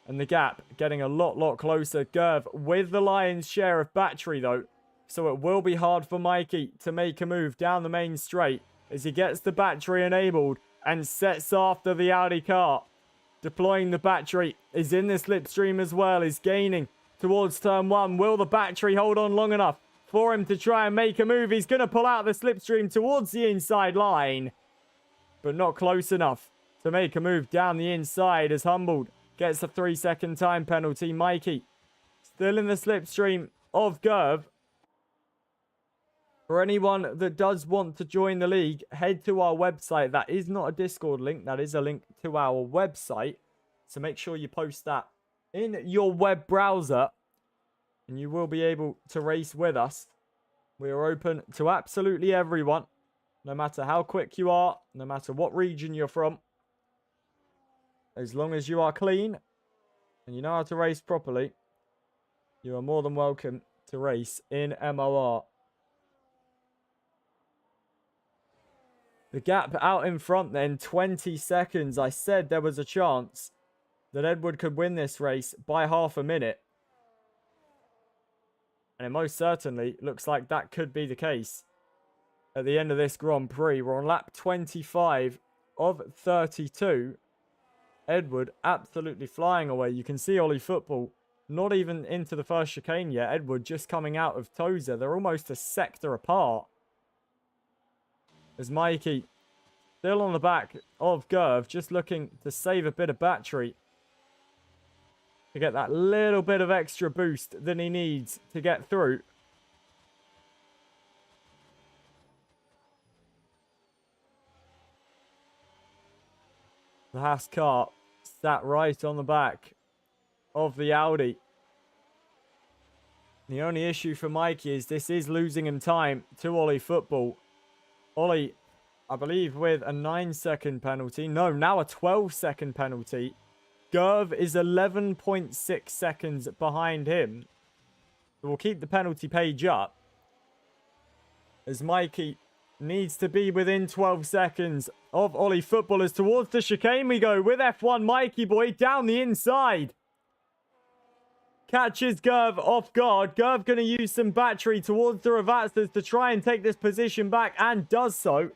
And the gap getting a lot closer. Gerv with the lion's share of battery though. So it will be hard for Mikey to make a move down the main straight as he gets the battery enabled and sets after the Audi car. Deploying the battery is in the slipstream as well. Is gaining towards turn 1. Will the battery hold on long enough for him to try and make a move? He's going to pull out the slipstream towards the inside line. But not close enough to make a move down the inside as Humbled gets a 3-second time penalty. Mikey still in the slipstream of Gerv. For anyone that does want to join the league, head to our website. That is not a Discord link. That is a link to our website. So make sure you post that in your web browser. And you will be able to race with us. We are open to absolutely everyone. No matter how quick you are. No matter what region you're from. As long as you are clean. And you know how to race properly. You are more than welcome to race in MOR. The gap out in front then, 20 seconds. I said there was a chance that Edward could win this race by half a minute. And it most certainly looks like that could be the case. At the end of this Grand Prix, we're on lap 25 of 32. Edward absolutely flying away. You can see Ollie Football not even into the first chicane yet. Edward just coming out of Tozer. They're almost a sector apart. As Mikey still on the back of Gerv, just looking to save a bit of battery to get that little bit of extra boost that he needs to get through. The Haas car sat right on the back of the Audi. The only issue for Mikey is this is losing him time to Ollie Football. Ollie, I believe, with a 9-second penalty. No, now a 12-second penalty. Gerv is 11.6 seconds behind him. So we'll keep the penalty page up, as Mikey needs to be within 12 seconds of Ollie Footballers. Towards the chicane we go with F1 Mikey Boy down the inside. Catches Gerv off guard. Gerv going to use some battery towards the Ravazzas to try and take this position back, and does so.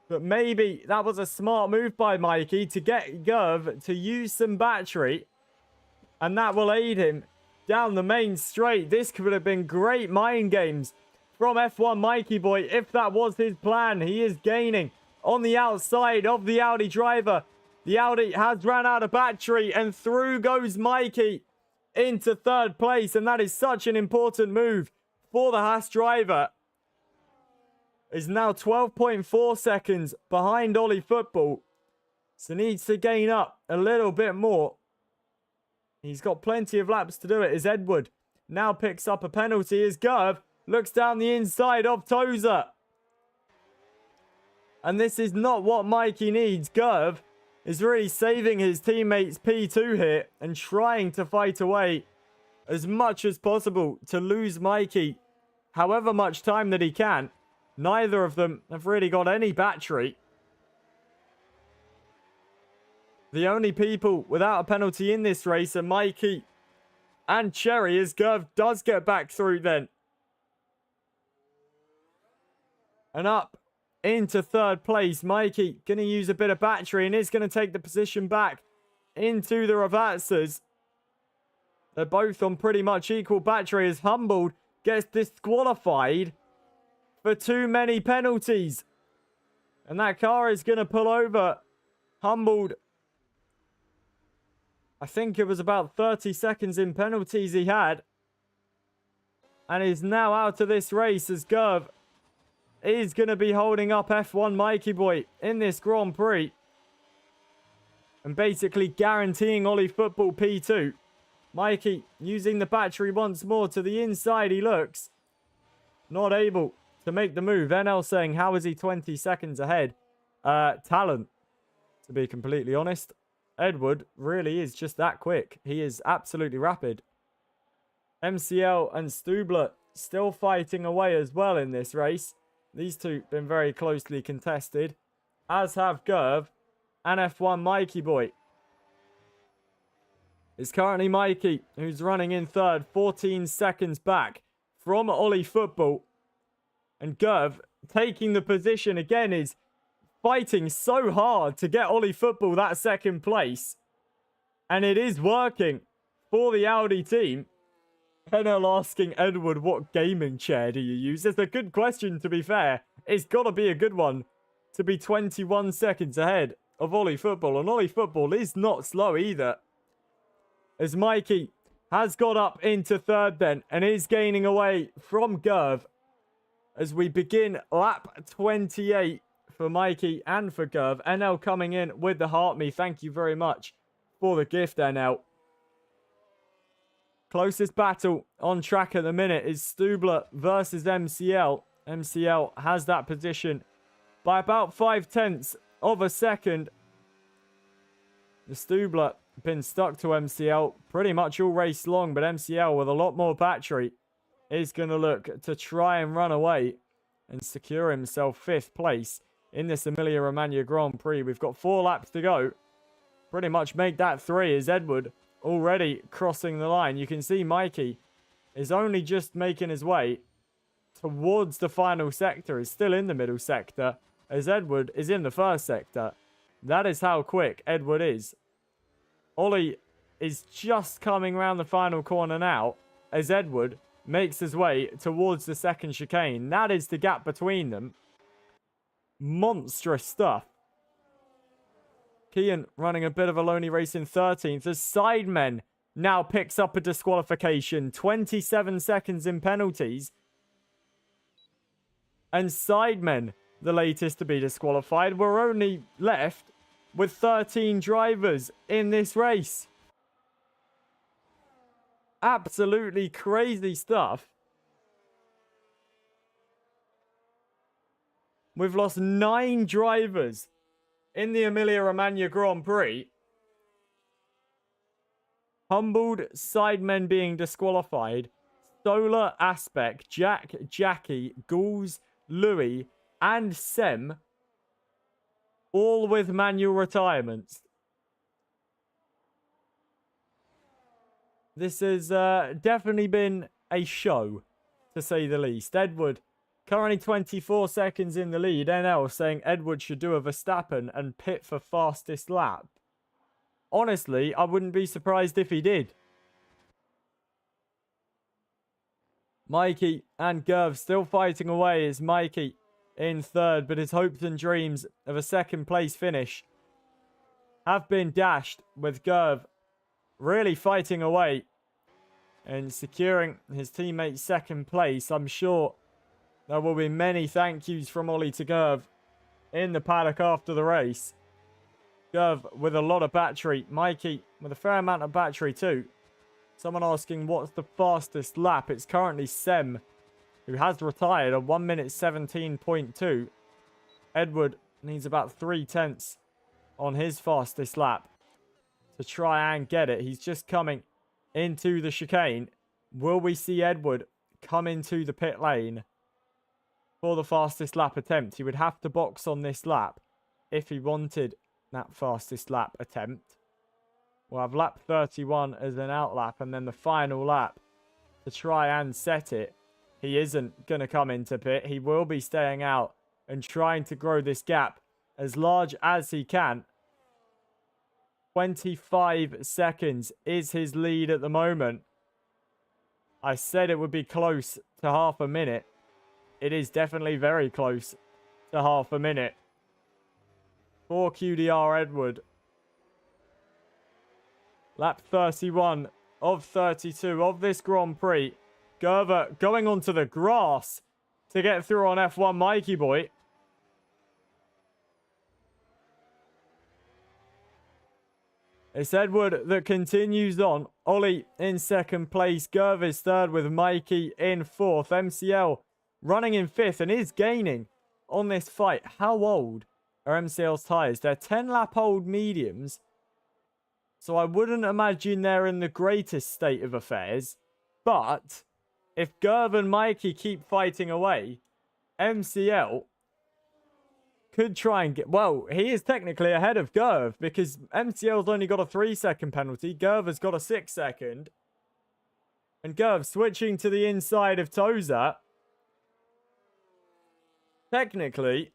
But maybe that was a smart move by Mikey to get Gerv to use some battery, and that will aid him down the main straight. This could have been great mind games from F1 Mikey Boy if that was his plan. He is gaining on the outside of the Audi driver. The Audi has ran out of battery, and through goes Mikey into third place, and that is such an important move for the Haas driver. Is now 12.4 seconds behind Ollie Football, so needs to gain up a little bit more. He's got plenty of laps to do it, as Edward now picks up a penalty as Gerv looks down the inside of Tozer. And this is not what Mikey needs. Gerv is really saving his teammates P2 here and trying to fight away as much as possible to lose Mikey however much time that he can. Neither of them have really got any battery. The only people without a penalty in this race are Mikey and Cherry, as Gerv does get back through then. And up into third place. Mikey going to use a bit of battery and is going to take the position back into the Ravazzas. They're both on pretty much equal battery, as Humbled gets disqualified for too many penalties. And that car is going to pull over Humbled. I think it was about 30 seconds in penalties he had. And is now out of this race, as Gerv is going to be holding up F1 Mikey Boy in this Grand Prix. And basically guaranteeing Ollie Football P2. Mikey using the battery once more. To the inside he looks. Not able to make the move. NL saying, how is he 20 seconds ahead? Talent, to be completely honest. Edward really is just that quick. He is absolutely rapid. MCL and Stubler still fighting away as well in this race. These two been very closely contested, as have Gerv and F1 Mikey Boy. It's currently Mikey who's running in third, 14 seconds back from Ollie Football. And Gerv taking the position again, is fighting so hard to get Ollie Football that second place. And it is working for the Audi team. NL asking Edward, what gaming chair do you use? It's a good question, to be fair. It's got to be a good one to be 21 seconds ahead of Ollie Football. And Ollie Football is not slow either, as Mikey has got up into third then and is gaining away from Gerv as we begin lap 28 for Mikey and for Gerv. NL coming in with the Heart Me. Thank you very much for the gift, NL. Closest battle on track at the minute is Stubler versus MCL. MCL has that position by about 0.5 of a second. The Stubler been stuck to MCL pretty much all race long, but MCL with a lot more battery is going to look to try and run away and secure himself 5th place in this Emilia Romagna Grand Prix. We've got 4 laps to go. Pretty much make that 3 as Edward already crossing the line. You can see Mikey is only just making his way towards the final sector. Is still in the middle sector, as Edward is in the first sector. That is how quick Edward is. Ollie is just coming around the final corner now as Edward makes his way towards the second chicane. That is the gap between them. Monstrous stuff. Kian running a bit of a lonely race in 13th as Sidemen now picks up a disqualification. 27 seconds in penalties. And Sidemen, the latest to be disqualified. We're only left with 13 drivers in this race. Absolutely crazy stuff. We've lost 9 drivers in the Emilia Romagna Grand Prix. Humbled, Sidemen being disqualified. Solar, Aspect, Jack, Jackie, Gauls, Louis, and Sem, all with manual retirements. This has definitely been a show, to say the least. Edward, currently 24 seconds in the lead. NL saying Edward should do a Verstappen and pit for fastest lap. Honestly, I wouldn't be surprised if he did. Mikey and Gerv still fighting away as Mikey in third, but his hopes and dreams of a second place finish have been dashed, with Gerv really fighting away and securing his teammate's second place. I'm sure there will be many thank yous from Ollie to Gerv in the paddock after the race. Gerv with a lot of battery. Mikey with a fair amount of battery too. Someone asking what's the fastest lap. It's currently Sem, who has retired at 1 minute 17.2. Edward needs about 3/10 on his fastest lap to try and get it. He's just coming into the chicane. Will we see Edward come into the pit lane for the fastest lap attempt? He would have to box on this lap if he wanted that fastest lap attempt. We'll have lap 31 as an out lap, and then the final lap to try and set it. He isn't going to come into pit. He will be staying out and trying to grow this gap as large as he can. 25 seconds is his lead at the moment. I said it would be close to half a minute. It is definitely very close to half a minute for QDR Edward. Lap 31 of 32 of this Grand Prix. Gerver going onto the grass to get through on F1 Mikey boy. It's Edward that continues on. Ollie in second place. Gerv is third with Mikey in fourth. MCL running in fifth and is gaining on this fight. How old are MCL's tyres? They're 10-lap old mediums. So I wouldn't imagine they're in the greatest state of affairs. But if Gerv and Mikey keep fighting away, MCL could try and get... Well, he is technically ahead of Gerv because MCL's only got a 3-second penalty. Gerv has got a 6-second. And Gerv switching to the inside of Toza. Technically,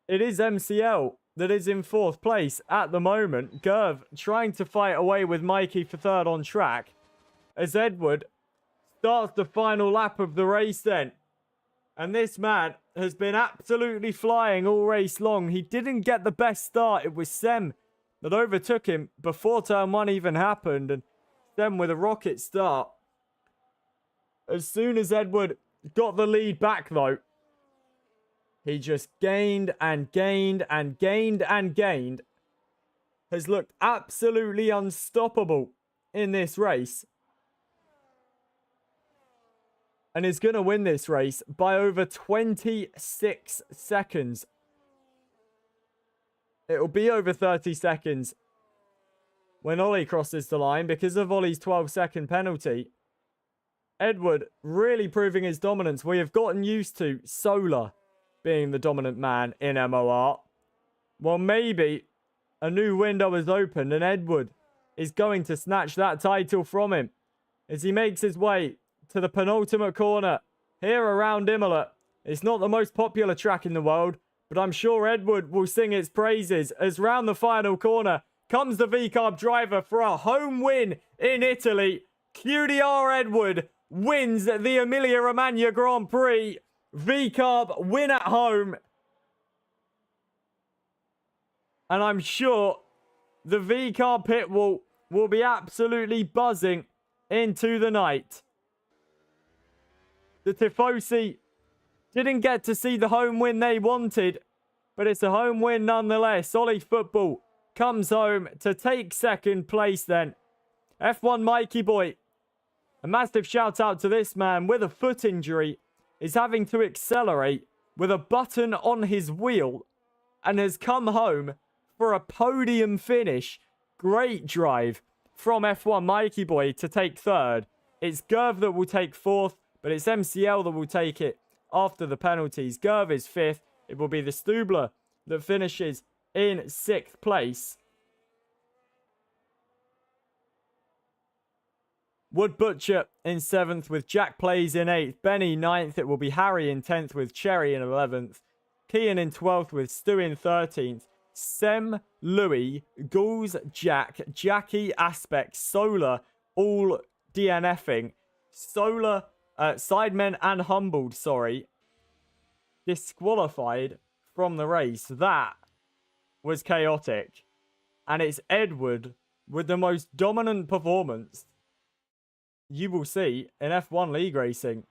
it is MCL that is in fourth place at the moment. Gerv trying to fight away with Mikey for third on track as Edward starts the final lap of the race then. And this man has been absolutely flying all race long. He didn't get the best start. It was Sem that overtook him before turn 1 even happened. And Sem with a rocket start. As soon as Edward got the lead back though, he just gained and gained and gained and gained. Has looked absolutely unstoppable in this race. And is going to win this race by over 26 seconds. It will be over 30 seconds when Ollie crosses the line because of Ollie's 12-second penalty. Edward really proving his dominance. We have gotten used to Solar being the dominant man in MOR. Well, maybe a new window has opened and Edward is going to snatch that title from him as he makes his way to the penultimate corner here around Imola. It's not the most popular track in the world, but I'm sure Edward will sing its praises as round the final corner comes the V-Carb driver for a home win in Italy. QDR Edward wins the Emilia-Romagna Grand Prix. V-Carb win at home. And I'm sure the V-Carb pit will be absolutely buzzing into the night. The Tifosi didn't get to see the home win they wanted, but it's a home win nonetheless. Ollie Football comes home to take second place then. F1 Mikey Boy, a massive shout out to this man with a foot injury, is having to accelerate with a button on his wheel and has come home for a podium finish. Great drive from F1 Mikey Boy to take third. It's Gerv that will take fourth, but it's MCL that will take it after the penalties. Gerv is fifth. It will be the Stubler that finishes in sixth place. Wood Butcher in seventh with Jack Plays in eighth. Benny ninth. It will be Harry in 10th with Cherry in 11th. Kian in 12th with Stu in 13th. Sem, Louis, Gulls, Jack, Jackie, Aspect, Solar, all DNFing. Solar, Sidemen and Humbled, disqualified from the race. That was chaotic. And it's Edward with the most dominant performance you will see in F1 League Racing.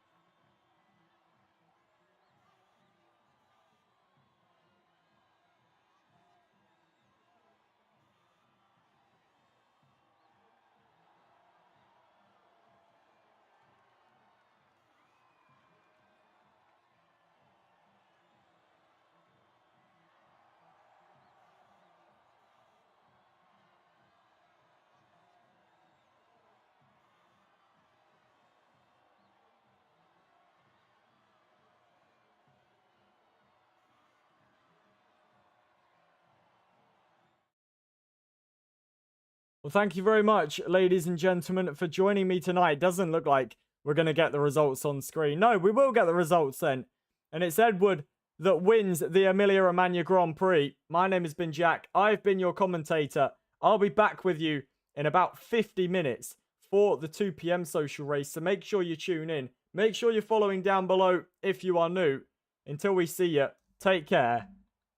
Well, thank you very much, ladies and gentlemen, for joining me tonight. It doesn't look like we're going to get the results on screen. No, we will get the results then. And it's Edward that wins the Emilia-Romagna Grand Prix. My name has been Jack. I've been your commentator. I'll be back with you in about 50 minutes for the 2 p.m. social race. So make sure you tune in. Make sure you're following down below if you are new. Until we see you, take care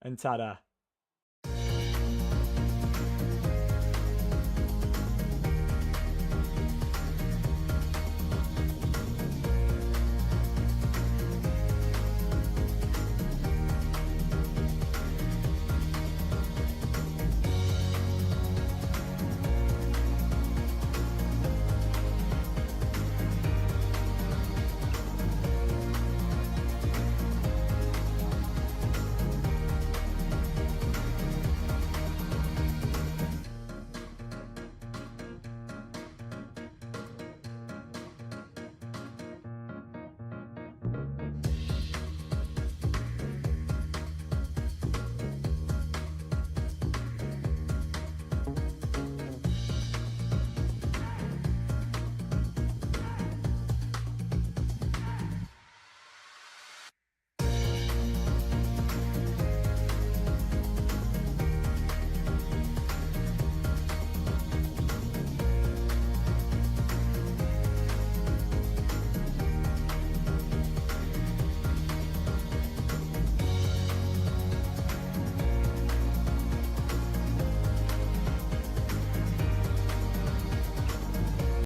and ta-da.